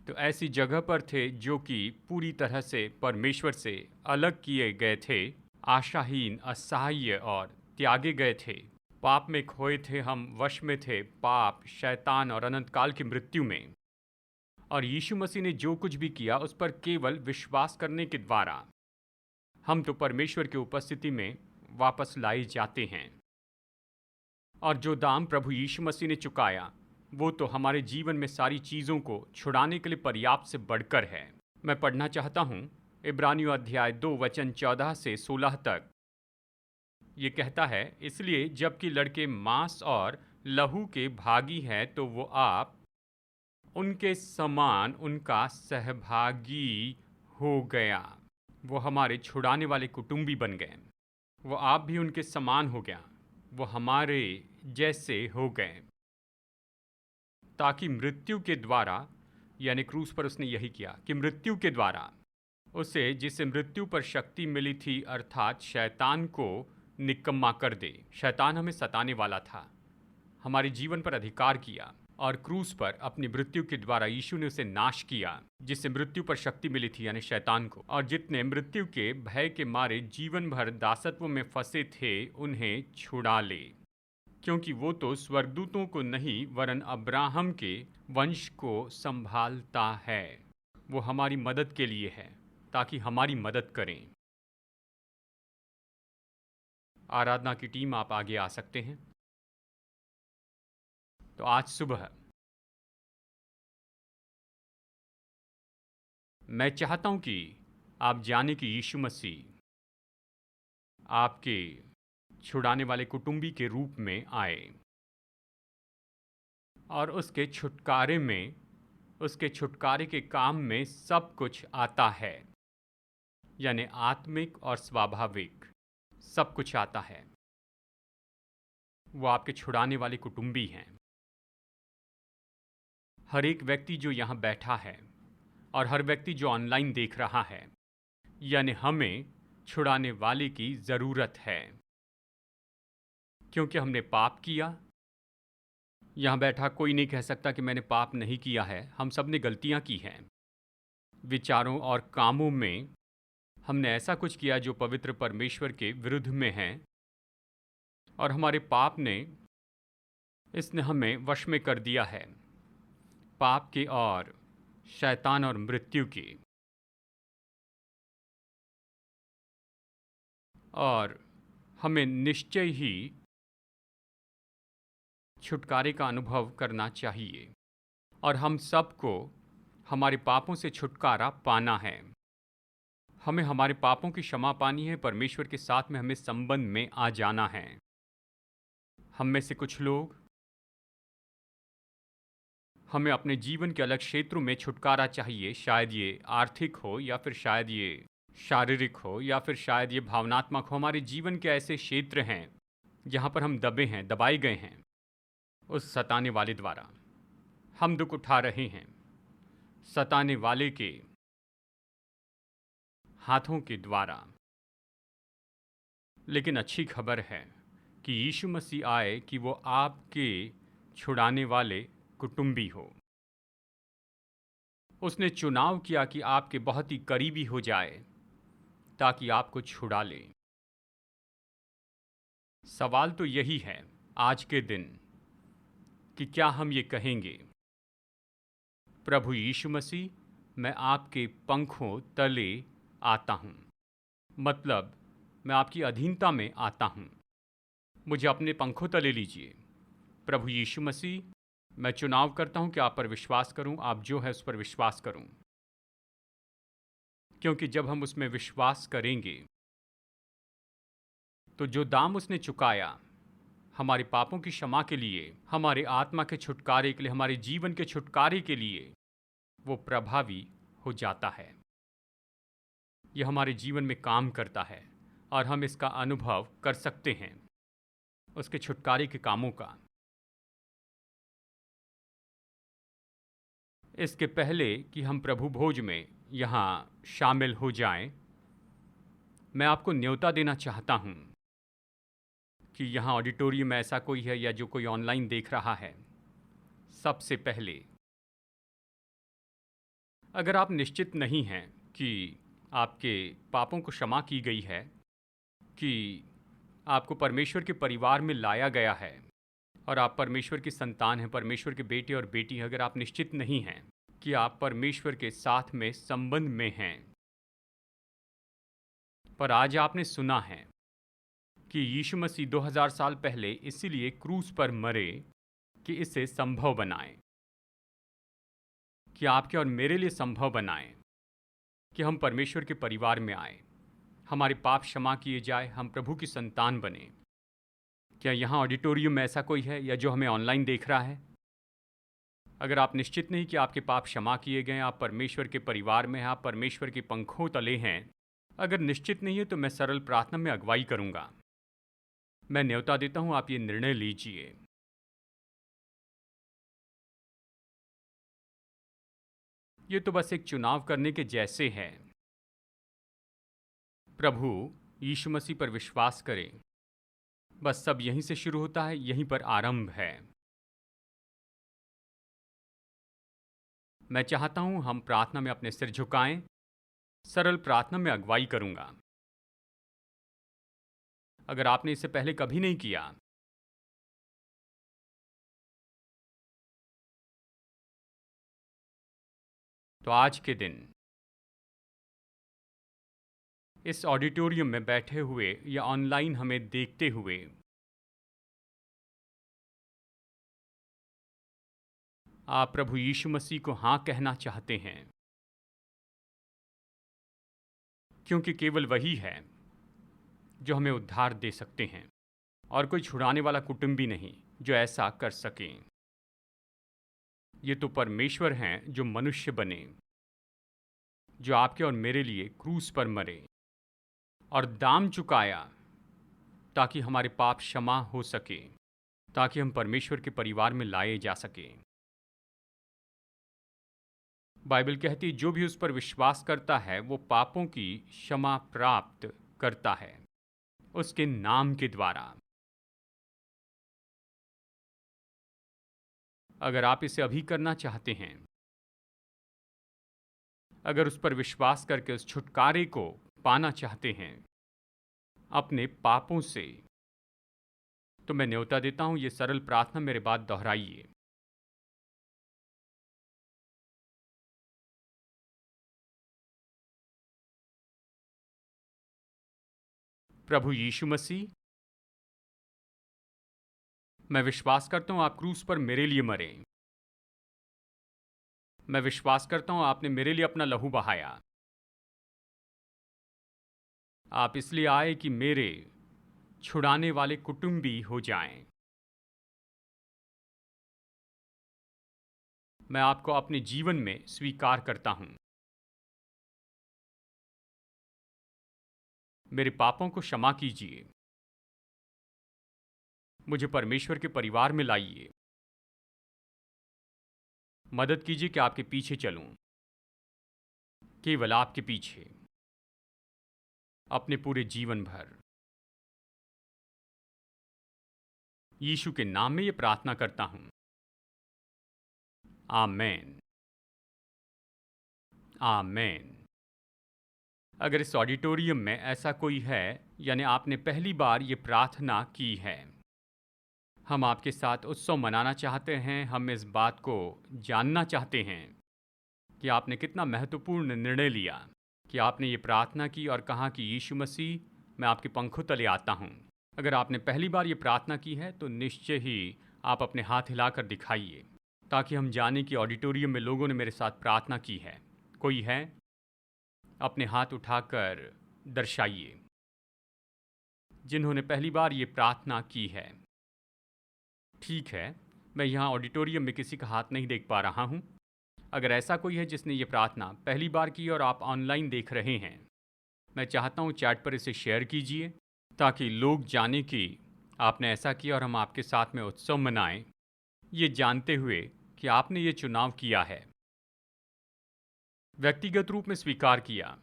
तो ऐसी जगह पर थे जो कि पूरी तरह से परमेश्वर से अलग किए गए थे, आशाहीन, असहाय और त्यागे गए थे। पाप में खोए थे, हम वश में थे पाप, शैतान और अनंत काल की मृत्यु में। और यीशु मसीह ने जो कुछ भी किया उस पर केवल विश्वास करने के द्वारा हम तो परमेश्वर की उपस्थिति में वापस लाए जाते हैं। और जो दाम प्रभु यीशु मसीह ने चुकाया वो तो हमारे जीवन में सारी चीज़ों को छुड़ाने के लिए पर्याप्त से बढ़कर है। मैं पढ़ना चाहता हूँ इब्रानियों अध्याय 2 वचन 14 से 16 तक। ये कहता है, इसलिए जबकि लड़के मांस और लहू के भागी हैं तो वो आप उनके समान उनका सहभागी हो गया। वो हमारे छुड़ाने वाले कुटुंबी बन गए। वो आप भी उनके समान हो गया, वो हमारे जैसे हो गए, ताकि मृत्यु के द्वारा, यानी क्रूस पर उसने यही किया कि मृत्यु के द्वारा उसे, जिसे मृत्यु पर शक्ति मिली थी, अर्थात शैतान को निकम्मा कर दे। शैतान हमें सताने वाला था, हमारे जीवन पर अधिकार किया और क्रूस पर अपनी मृत्यु के द्वारा यीशु ने उसे नाश किया, जिससे मृत्यु पर शक्ति मिली थी, यानी शैतान को। और जितने मृत्यु के भय के मारे जीवन भर दासत्व में फंसे थे उन्हें छुड़ा ले, क्योंकि वो तो स्वर्गदूतों को नहीं वरन अब्राहम के वंश को संभालता है। वो हमारी मदद के लिए है ताकि हमारी मदद करें। आराधना की टीम, आप आगे आ सकते हैं। तो आज सुबह मैं चाहता हूं कि आप जाने कि यीशु मसीह आपके छुड़ाने वाले कुटुंबी के रूप में आए और उसके छुटकारे में, उसके छुटकारे के काम में सब कुछ आता है, यानी आत्मिक और स्वाभाविक सब कुछ आता है। वो आपके छुड़ाने वाले कुटुंबी हैं। हर एक व्यक्ति जो यहाँ बैठा है और हर व्यक्ति जो ऑनलाइन देख रहा है, यानी हमें छुड़ाने वाले की ज़रूरत है, क्योंकि हमने पाप किया। यहाँ बैठा कोई नहीं कह सकता कि मैंने पाप नहीं किया है। हम सब ने गलतियाँ की हैं। विचारों और कामों में हमने ऐसा कुछ किया जो पवित्र परमेश्वर के विरुद्ध में है, और हमारे पाप ने, इसने हमें वश में कर दिया है पाप के और शैतान और मृत्यु की। और हमें निश्चय ही छुटकारे का अनुभव करना चाहिए और हम सबको हमारे पापों से छुटकारा पाना है। हमें हमारे पापों की क्षमा पानी है, परमेश्वर के साथ में हमें संबंध में आ जाना है। हम में से कुछ लोग, हमें अपने जीवन के अलग क्षेत्रों में छुटकारा चाहिए। शायद ये आर्थिक हो, या फिर शायद ये शारीरिक हो, या फिर शायद ये भावनात्मक हो। हमारे जीवन के ऐसे क्षेत्र हैं जहाँ पर हम दबे हैं, दबाए गए हैं उस सताने वाले द्वारा। हम दुख उठा रहे हैं सताने वाले के हाथों के द्वारा। लेकिन अच्छी खबर है कि यीशु मसीह आए कि वो आपके छुड़ाने वाले कुटुंबी हो। उसने चुनाव किया कि आपके बहुत ही करीबी हो जाए ताकि आपको छुड़ा ले। सवाल तो यही है आज के दिन कि क्या हम ये कहेंगे, प्रभु यीशु मसीह, मैं आपके पंखों तले आता हूँ, मतलब मैं आपकी अधीनता में आता हूँ, मुझे अपने पंखों तले लीजिए। प्रभु यीशु मसीह, मैं चुनाव करता हूँ कि आप पर विश्वास करूँ, आप जो है उस पर विश्वास करूँ, क्योंकि जब हम उसमें विश्वास करेंगे तो जो दाम उसने चुकाया हमारे पापों की क्षमा के लिए, हमारे आत्मा के छुटकारे के लिए, हमारे जीवन के छुटकारे के लिए, वो प्रभावी हो जाता है। यह हमारे जीवन में काम करता है और हम इसका अनुभव कर सकते हैं, उसके छुटकारे के कामों का। इसके पहले कि हम प्रभु भोज में यहाँ शामिल हो जाएं, मैं आपको न्योता देना चाहता हूँ कि यहाँ ऑडिटोरियम में ऐसा कोई है या जो कोई ऑनलाइन देख रहा है। सबसे पहले, अगर आप निश्चित नहीं हैं कि आपके पापों को क्षमा की गई है, कि आपको परमेश्वर के परिवार में लाया गया है और आप परमेश्वर की संतान हैं, परमेश्वर के बेटे और बेटी हैं, अगर आप निश्चित नहीं हैं कि आप परमेश्वर के साथ में संबंध में हैं, पर आज आपने सुना है कि यीशु मसीह 2000 साल पहले इसीलिए क्रूस पर मरे कि इसे संभव बनाएं, कि आपके और मेरे लिए संभव बनाएं कि हम परमेश्वर के परिवार में आए, हमारे पाप क्षमा किए जाए, हम प्रभु की संतान बने। क्या यहाँ ऑडिटोरियम में ऐसा कोई है या जो हमें ऑनलाइन देख रहा है? अगर आप निश्चित नहीं कि आपके पाप क्षमा किए गए, आप परमेश्वर के परिवार में हैं, आप परमेश्वर के पंखों तले हैं, अगर निश्चित नहीं है तो मैं सरल प्रार्थना में अगुवाई करूंगा। मैं न्योता देता हूं, आप ये निर्णय लीजिए। ये तो बस एक चुनाव करने के जैसे है। प्रभु यीशु मसीह पर विश्वास करें, बस सब यहीं से शुरू होता है, यहीं पर आरंभ है। मैं चाहता हूं हम प्रार्थना में अपने सिर झुकाएं, सरल प्रार्थना में अगुवाई करूंगा। अगर आपने इसे पहले कभी नहीं किया, तो आज के दिन इस ऑडिटोरियम में बैठे हुए या ऑनलाइन हमें देखते हुए आप प्रभु यीशु मसीह को हाँ कहना चाहते हैं, क्योंकि केवल वही है जो हमें उद्धार दे सकते हैं और कोई छुड़ाने वाला कुटुंबी नहीं जो ऐसा कर सके। ये तो परमेश्वर हैं जो मनुष्य बने, जो आपके और मेरे लिए क्रूस पर मरे और दाम चुकाया ताकि हमारे पाप क्षमा हो सके, ताकि हम परमेश्वर के परिवार में लाए जा सके। बाइबल कहती है जो भी उस पर विश्वास करता है वो पापों की क्षमा प्राप्त करता है उसके नाम के द्वारा। अगर आप इसे अभी करना चाहते हैं, अगर उस पर विश्वास करके उस छुटकारे को पाना चाहते हैं अपने पापों से, तो मैं न्योता देता हूं ये सरल प्रार्थना मेरे बाद दोहराइए। प्रभु यीशु मसीह, मैं विश्वास करता हूं आप क्रूस पर मेरे लिए मरे। मैं विश्वास करता हूं आपने मेरे लिए अपना लहू बहाया। आप इसलिए आए कि मेरे छुड़ाने वाले कुटुंबी हो जाएं। मैं आपको अपने जीवन में स्वीकार करता हूं। मेरे पापों को क्षमा कीजिए, मुझे परमेश्वर के परिवार में लाइए। मदद कीजिए कि आपके पीछे चलूं, केवल आपके पीछे, अपने पूरे जीवन भर। यीशु के नाम में ये प्रार्थना करता हूं, आमेन, आमेन। अगर इस ऑडिटोरियम में ऐसा कोई है, यानी आपने पहली बार ये प्रार्थना की है, हम आपके साथ उत्सव मनाना चाहते हैं। हम इस बात को जानना चाहते हैं कि आपने कितना महत्वपूर्ण निर्णय लिया, कि आपने ये प्रार्थना की और कहा कि यीशु मसीह, मैं आपके पंखों तले आता हूँ। अगर आपने पहली बार ये प्रार्थना की है तो निश्चय ही आप अपने हाथ हिलाकर दिखाइए, ताकि हम जानें कि ऑडिटोरियम में लोगों ने मेरे साथ प्रार्थना की है। कोई है? अपने हाथ उठाकर दर्शाइए जिन्होंने पहली बार ये प्रार्थना की है। ठीक है, मैं यहाँ ऑडिटोरियम में किसी का हाथ नहीं देख पा रहा हूँ। अगर ऐसा कोई है जिसने ये प्रार्थना पहली बार की और आप ऑनलाइन देख रहे हैं, मैं चाहता हूँ चैट पर इसे शेयर कीजिए, ताकि लोग जानें कि आपने ऐसा किया और हम आपके साथ में उत्सव मनाएं, ये जानते हुए कि आपने ये चुनाव किया है, व्यक्तिगत रूप में स्वीकार किया,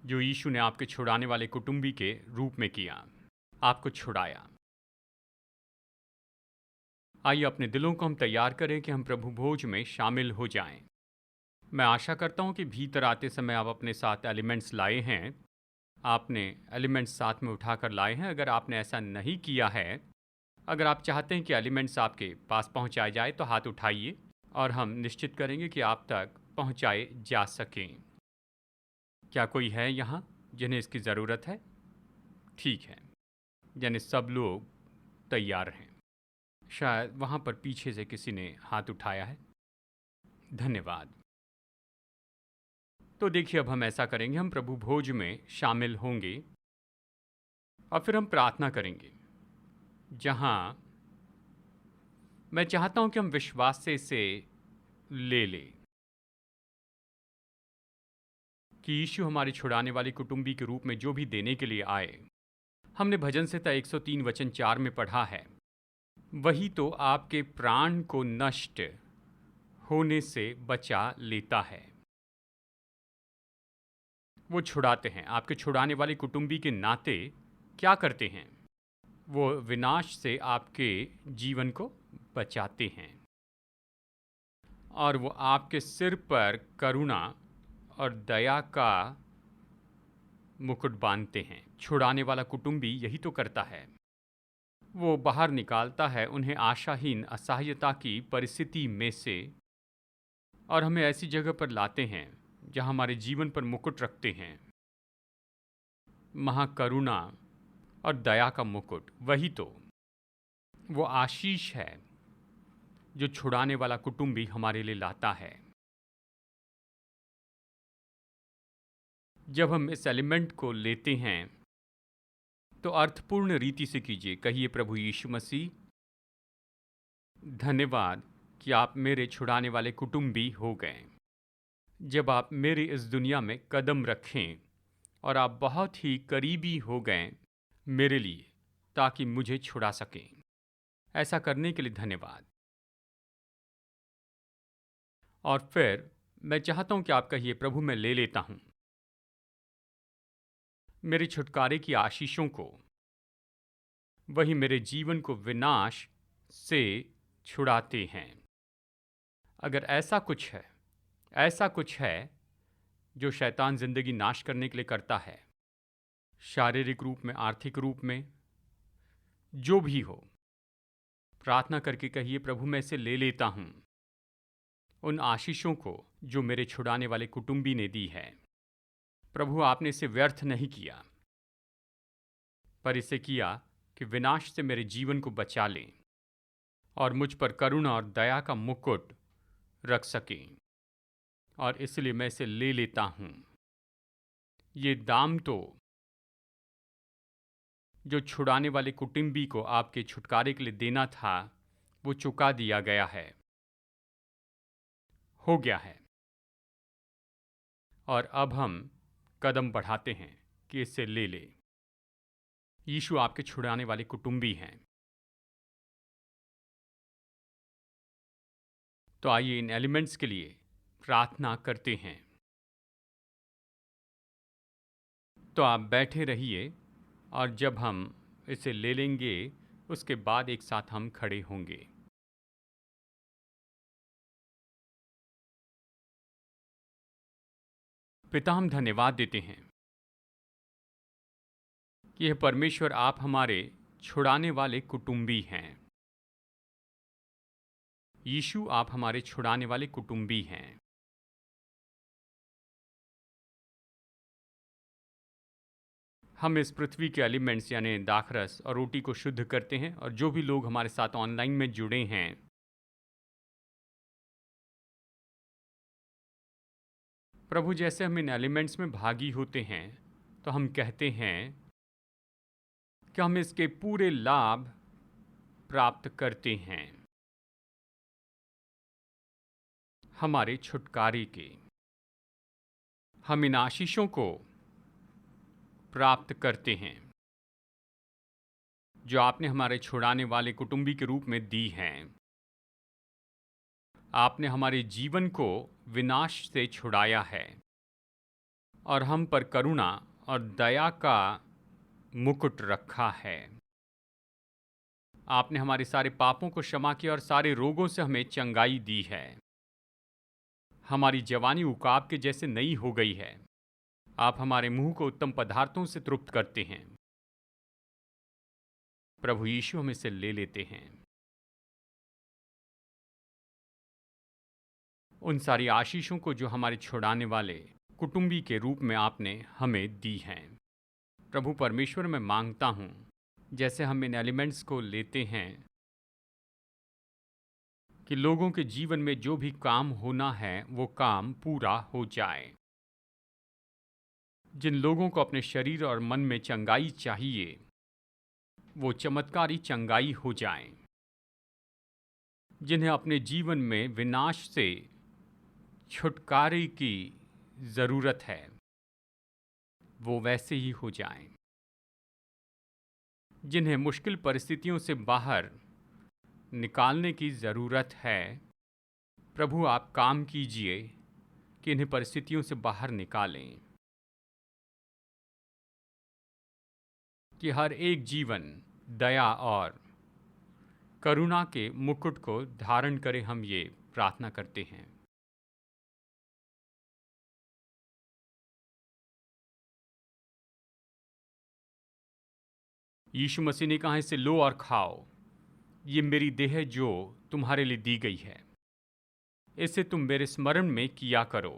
जो यीशु ने आपके छुड़ाने वाले कुटुंबी के रूप में किया, आपको छुड़ाया। आइए अपने दिलों को हम तैयार करें कि हम प्रभु भोज में शामिल हो जाएं। मैं आशा करता हूं कि भीतर आते समय आप अपने साथ एलिमेंट्स लाए हैं, आपने एलिमेंट्स साथ में उठाकर लाए हैं। अगर आपने ऐसा नहीं किया है, अगर आप चाहते हैं कि एलिमेंट्स आपके पास पहुंचाए जाए, तो हाथ उठाइए और हम निश्चित करेंगे कि आप तक पहुंचाए जा सकें। क्या कोई है यहाँ जिन्हें इसकी ज़रूरत है? ठीक है, यानी सब लोग तैयार हैं। शायद वहाँ पर पीछे से किसी ने हाथ उठाया है। धन्यवाद। तो देखिए, अब हम ऐसा करेंगे, हम प्रभु भोज में शामिल होंगे और फिर हम प्रार्थना करेंगे, जहाँ मैं चाहता हूँ कि हम विश्वास से इसे ले लें कि यीशु हमारे छुड़ाने वाले कुटुंबी के रूप में जो भी देने के लिए आए। हमने भजन संहिता 103 वचन 4 में पढ़ा है, वही तो आपके प्राण को नष्ट होने से बचा लेता है। वो छुड़ाते हैं। आपके छुड़ाने वाले कुटुंबी के नाते क्या करते हैं? वो विनाश से आपके जीवन को बचाते हैं और वो आपके सिर पर करुणा और दया का मुकुट बांधते हैं। छुड़ाने वाला कुटुंबी यही तो करता है। वो बाहर निकालता है उन्हें आशाहीन असहायता की परिस्थिति में से और हमें ऐसी जगह पर लाते हैं जहां हमारे जीवन पर मुकुट रखते हैं, महाकरुणा और दया का मुकुट। वही तो वो आशीष है जो छुड़ाने वाला कुटुंबी हमारे लिए लाता है। जब हम इस एलिमेंट को लेते हैं तो अर्थपूर्ण रीति से कीजिए। कहिए, प्रभु यीशु मसीह, धन्यवाद कि आप मेरे छुड़ाने वाले कुटुंबी हो गए। जब आप मेरे इस दुनिया में कदम रखें और आप बहुत ही करीबी हो गए मेरे लिए, ताकि मुझे छुड़ा सकें। ऐसा करने के लिए धन्यवाद। और फिर मैं चाहता हूं कि आप कहिए, प्रभु मैं ले लेता हूं मेरे छुटकारे की आशीषों को। वही मेरे जीवन को विनाश से छुड़ाते हैं। अगर ऐसा कुछ है जो शैतान जिंदगी नाश करने के लिए करता है, शारीरिक रूप में, आर्थिक रूप में, जो भी हो, प्रार्थना करके कहिए, प्रभु मैं इसे ले लेता हूं, उन आशीषों को जो मेरे छुड़ाने वाले कुटुंबी ने दी है। प्रभु आपने इसे व्यर्थ नहीं किया, पर इसे किया कि विनाश से मेरे जीवन को बचा लें और मुझ पर करुणा और दया का मुकुट रख सकें। और इसलिए मैं इसे ले लेता हूं। ये दाम तो जो छुड़ाने वाले कुटुंबी को आपके छुटकारे के लिए देना था, वो चुका दिया गया है, हो गया है। और अब हम कदम बढ़ाते हैं कि इसे ले ले। यीशु आपके छुड़ाने वाले कुटुंबी हैं। तो आइए इन एलिमेंट्स के लिए प्रार्थना करते हैं। तो आप बैठे रहिए और जब हम इसे ले लेंगे उसके बाद एक साथ हम खड़े होंगे। पिता, हम धन्यवाद देते हैं कि हे परमेश्वर, आप हमारे छुड़ाने वाले कुटुंबी हैं। यीशु, आप हमारे छुड़ाने वाले कुटुंबी हैं। हम इस पृथ्वी के एलिमेंट्स यानी दाखरस और रोटी को शुद्ध करते हैं, और जो भी लोग हमारे साथ ऑनलाइन में जुड़े हैं, प्रभु, जैसे हम इन एलिमेंट्स में भागी होते हैं, तो हम कहते हैं कि हम इसके पूरे लाभ प्राप्त करते हैं, हमारे छुटकारे के। हम इन आशीषों को प्राप्त करते हैं जो आपने हमारे छुड़ाने वाले कुटुंबी के रूप में दी हैं। आपने हमारे जीवन को विनाश से छुड़ाया है और हम पर करुणा और दया का मुकुट रखा है। आपने हमारे सारे पापों को क्षमा किया और सारे रोगों से हमें चंगाई दी है। हमारी जवानी उकाब के जैसे नई हो गई है। आप हमारे मुंह को उत्तम पदार्थों से तृप्त करते हैं। प्रभु यीशु, हम इसे ले लेते हैं। उन सारी आशीषों को जो हमारे छुड़ाने वाले कुटुंबी के रूप में आपने हमें दी हैं। प्रभु परमेश्वर, मैं मांगता हूँ, जैसे हम इन एलिमेंट्स को लेते हैं, कि लोगों के जीवन में जो भी काम होना है वो काम पूरा हो जाए। जिन लोगों को अपने शरीर और मन में चंगाई चाहिए, वो चमत्कारी चंगाई हो जाए। जिन्हें अपने जीवन में विनाश से छुटकारे की ज़रूरत है, वो वैसे ही हो जाएं। जिन्हें मुश्किल परिस्थितियों से बाहर निकालने की ज़रूरत है, प्रभु आप काम कीजिए कि इन्हें परिस्थितियों से बाहर निकालें, कि हर एक जीवन दया और करुणा के मुकुट को धारण करे। हम ये प्रार्थना करते हैं। यीशु मसीह ने कहा, इसे लो और खाओ, ये मेरी देह जो तुम्हारे लिए दी गई है, इसे तुम मेरे स्मरण में किया करो।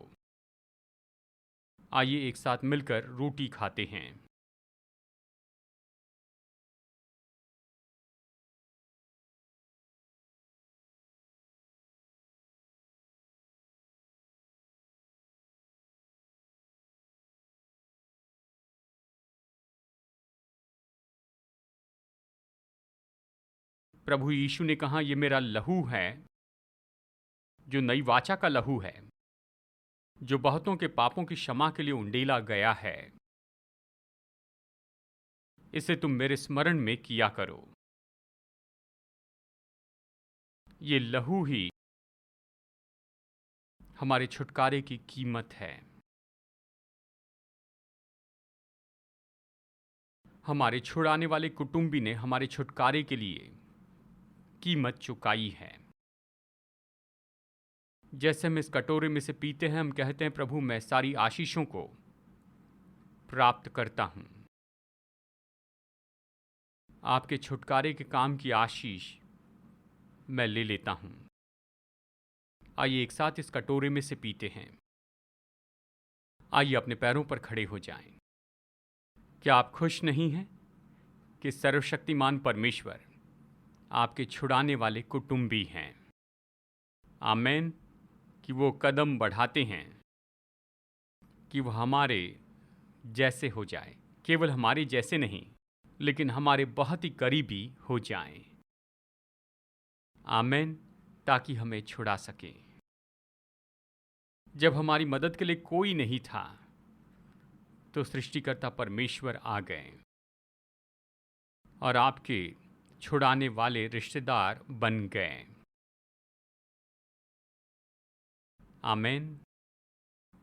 आइए एक साथ मिलकर रोटी खाते हैं। प्रभु यीशु ने कहा, ये मेरा लहू है, जो नई वाचा का लहू है, जो बहुतों के पापों की क्षमा के लिए उंडेला गया है। इसे तुम मेरे स्मरण में किया करो। ये लहू ही हमारे छुटकारे की कीमत है। हमारे छुड़ाने वाले कुटुंबी ने हमारे छुटकारे के लिए कीमत चुकाई है। जैसे हम इस कटोरे में से पीते हैं, हम कहते हैं, प्रभु मैं सारी आशीषों को प्राप्त करता हूं। आपके छुटकारे के काम की आशीष मैं ले लेता हूं। आइए एक साथ इस कटोरे में से पीते हैं। आइए अपने पैरों पर खड़े हो जाएं। क्या आप खुश नहीं हैं कि सर्वशक्तिमान परमेश्वर आपके छुड़ाने वाले कुटुंबी हैं? आमेन। कि वो कदम बढ़ाते हैं कि वो हमारे जैसे हो जाए, केवल हमारे जैसे नहीं, लेकिन हमारे बहुत ही करीबी हो जाएं। आमेन। ताकि हमें छुड़ा सके। जब हमारी मदद के लिए कोई नहीं था, तो सृष्टिकर्ता परमेश्वर आ गए और आपके छुड़ाने वाले रिश्तेदार बन गए। आमेन।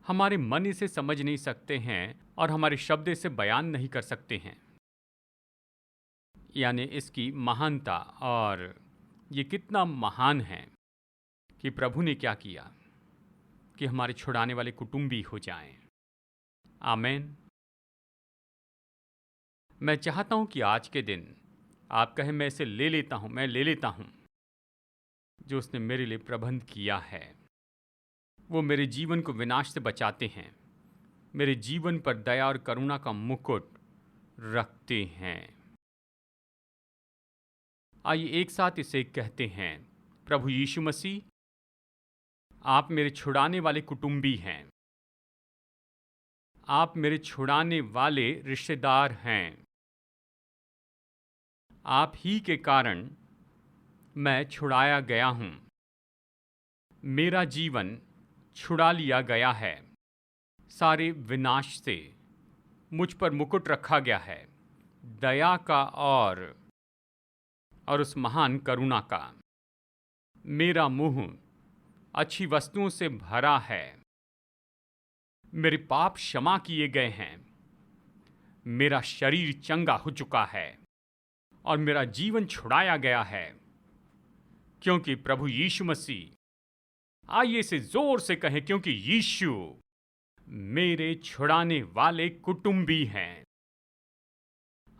हमारे मन इसे समझ नहीं सकते हैं और हमारे शब्द इसे बयान नहीं कर सकते हैं, यानी इसकी महानता और ये कितना महान है कि प्रभु ने क्या किया कि हमारे छुड़ाने वाले कुटुंबी हो जाएं। आमेन। मैं चाहता हूं कि आज के दिन आप कहें मैं इसे ले लेता हूं, मैं ले लेता हूं। जो उसने मेरे लिए प्रबंध किया है वो मेरे जीवन को विनाश से बचाते हैं, मेरे जीवन पर दया और करुणा का मुकुट रखते हैं। आइए एक साथ इसे कहते हैं, प्रभु यीशु मसीह, आप मेरे छुड़ाने वाले कुटुंबी हैं, आप मेरे छुड़ाने वाले रिश्तेदार हैं। आप ही के कारण मैं छुड़ाया गया हूं, मेरा जीवन छुड़ा लिया गया है, सारे विनाश से मुझ पर मुकुट रखा गया है, दया का और उस महान करुणा का। मेरा मुंह अच्छी वस्तुओं से भरा है, मेरे पाप क्षमा किए गए हैं, मेरा शरीर चंगा हो चुका है और मेरा जीवन छुड़ाया गया है, क्योंकि प्रभु यीशु मसीह, आइए इसे जोर से कहें, क्योंकि यीशु मेरे छुड़ाने वाले कुटुंबी हैं।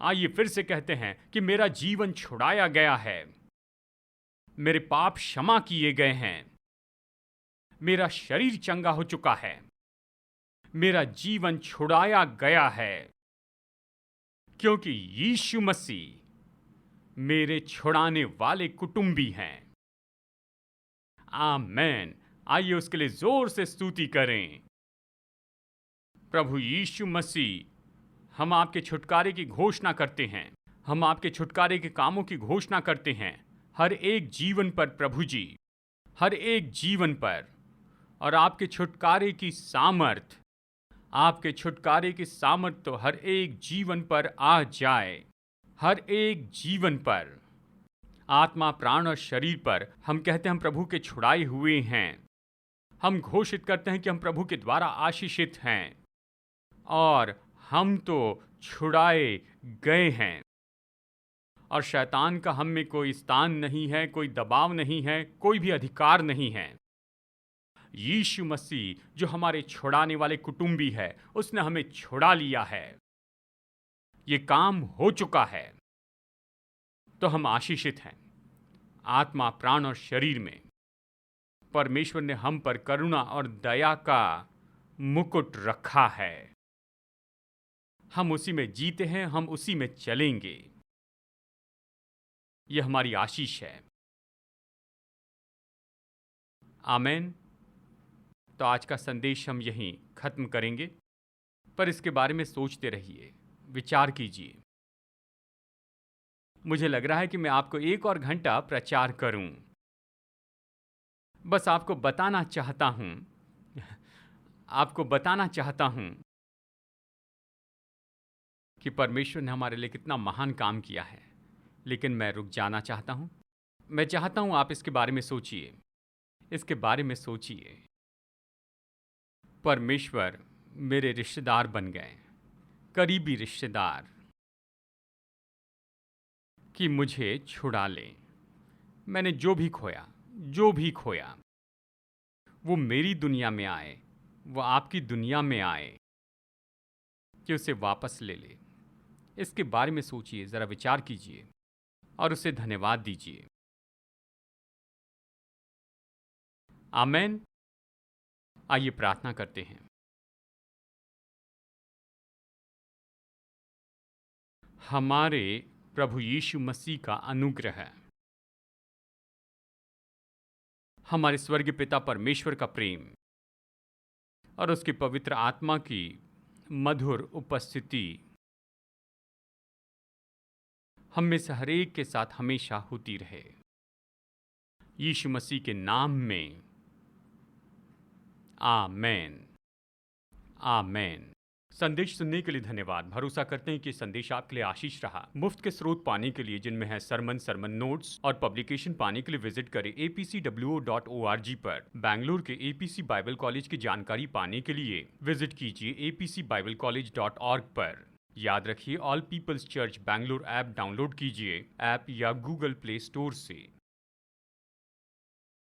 आइए फिर से कहते हैं कि मेरा जीवन छुड़ाया गया है, मेरे पाप क्षमा किए गए हैं, मेरा शरीर चंगा हो चुका है, मेरा जीवन छुड़ाया गया है, क्योंकि यीशु मसीह मेरे छुड़ाने वाले कुटुंबी हैं। आमेन। आइए उसके लिए जोर से स्तुति करें। प्रभु यीशु मसीह, हम आपके छुटकारे की घोषणा करते हैं, हम आपके छुटकारे के कामों की घोषणा करते हैं हर एक जीवन पर प्रभु जी, हर एक जीवन पर। और आपके छुटकारे की सामर्थ, आपके छुटकारे की सामर्थ तो हर एक जीवन पर आ जाए, हर एक जीवन पर, आत्मा, प्राण और शरीर पर। हम कहते हैं हम प्रभु के छुड़ाए हुए हैं, हम घोषित करते हैं कि हम प्रभु के द्वारा आशीषित हैं और हम तो छुड़ाए गए हैं और शैतान का हम में कोई स्थान नहीं है, कोई दबाव नहीं है, कोई भी अधिकार नहीं है। यीशु मसीह जो हमारे छुड़ाने वाले कुटुंबी है, उसने हमें छुड़ा लिया है, ये काम हो चुका है, तो हम आशीषित हैं आत्मा, प्राण और शरीर में। परमेश्वर ने हम पर करुणा और दया का मुकुट रखा है, हम उसी में जीते हैं, हम उसी में चलेंगे। यह हमारी आशीष है। आमेन। तो आज का संदेश हम यहीं खत्म करेंगे, पर इसके बारे में सोचते रहिए, विचार कीजिए। मुझे लग रहा है कि मैं आपको 1 और घंटा प्रचार करूं। बस आपको बताना चाहता हूं, आपको बताना चाहता हूं कि परमेश्वर ने हमारे लिए कितना महान काम किया है। लेकिन मैं रुक जाना चाहता हूं। मैं चाहता हूं आप इसके बारे में सोचिए, इसके बारे में सोचिए। परमेश्वर मेरे रिश्तेदार बन गए, करीबी रिश्तेदार, कि मुझे छुड़ा ले। मैंने जो भी खोया, वो मेरी दुनिया में आए, वो आपकी दुनिया में आए, कि उसे वापस ले ले। इसके बारे में सोचिए, ज़रा विचार कीजिए और उसे धन्यवाद दीजिए। आमेन। आइए प्रार्थना करते हैं। हमारे प्रभु यीशु मसीह का अनुग्रह, हमारे स्वर्गीय पिता परमेश्वर का प्रेम और उसकी पवित्र आत्मा की मधुर उपस्थिति हम में से हर एक के साथ हमेशा होती रहे। यीशु मसीह के नाम में आमेन। आमेन। संदेश सुनने के लिए धन्यवाद। भरोसा करते हैं कि संदेश आपके लिए आशीष रहा। मुफ्त के स्रोत पाने के लिए, जिनमें है सरमन नोट्स और पब्लिकेशन, पाने के लिए विजिट करें apcwo.org पर। बैंगलोर के एपीसी बाइबल कॉलेज की जानकारी पाने के लिए विजिट कीजिए apcbiblecollege.org पर। याद रखिए, All Peoples Church Bangalore app download कीजिए ऐप या गूगल प्ले स्टोर से।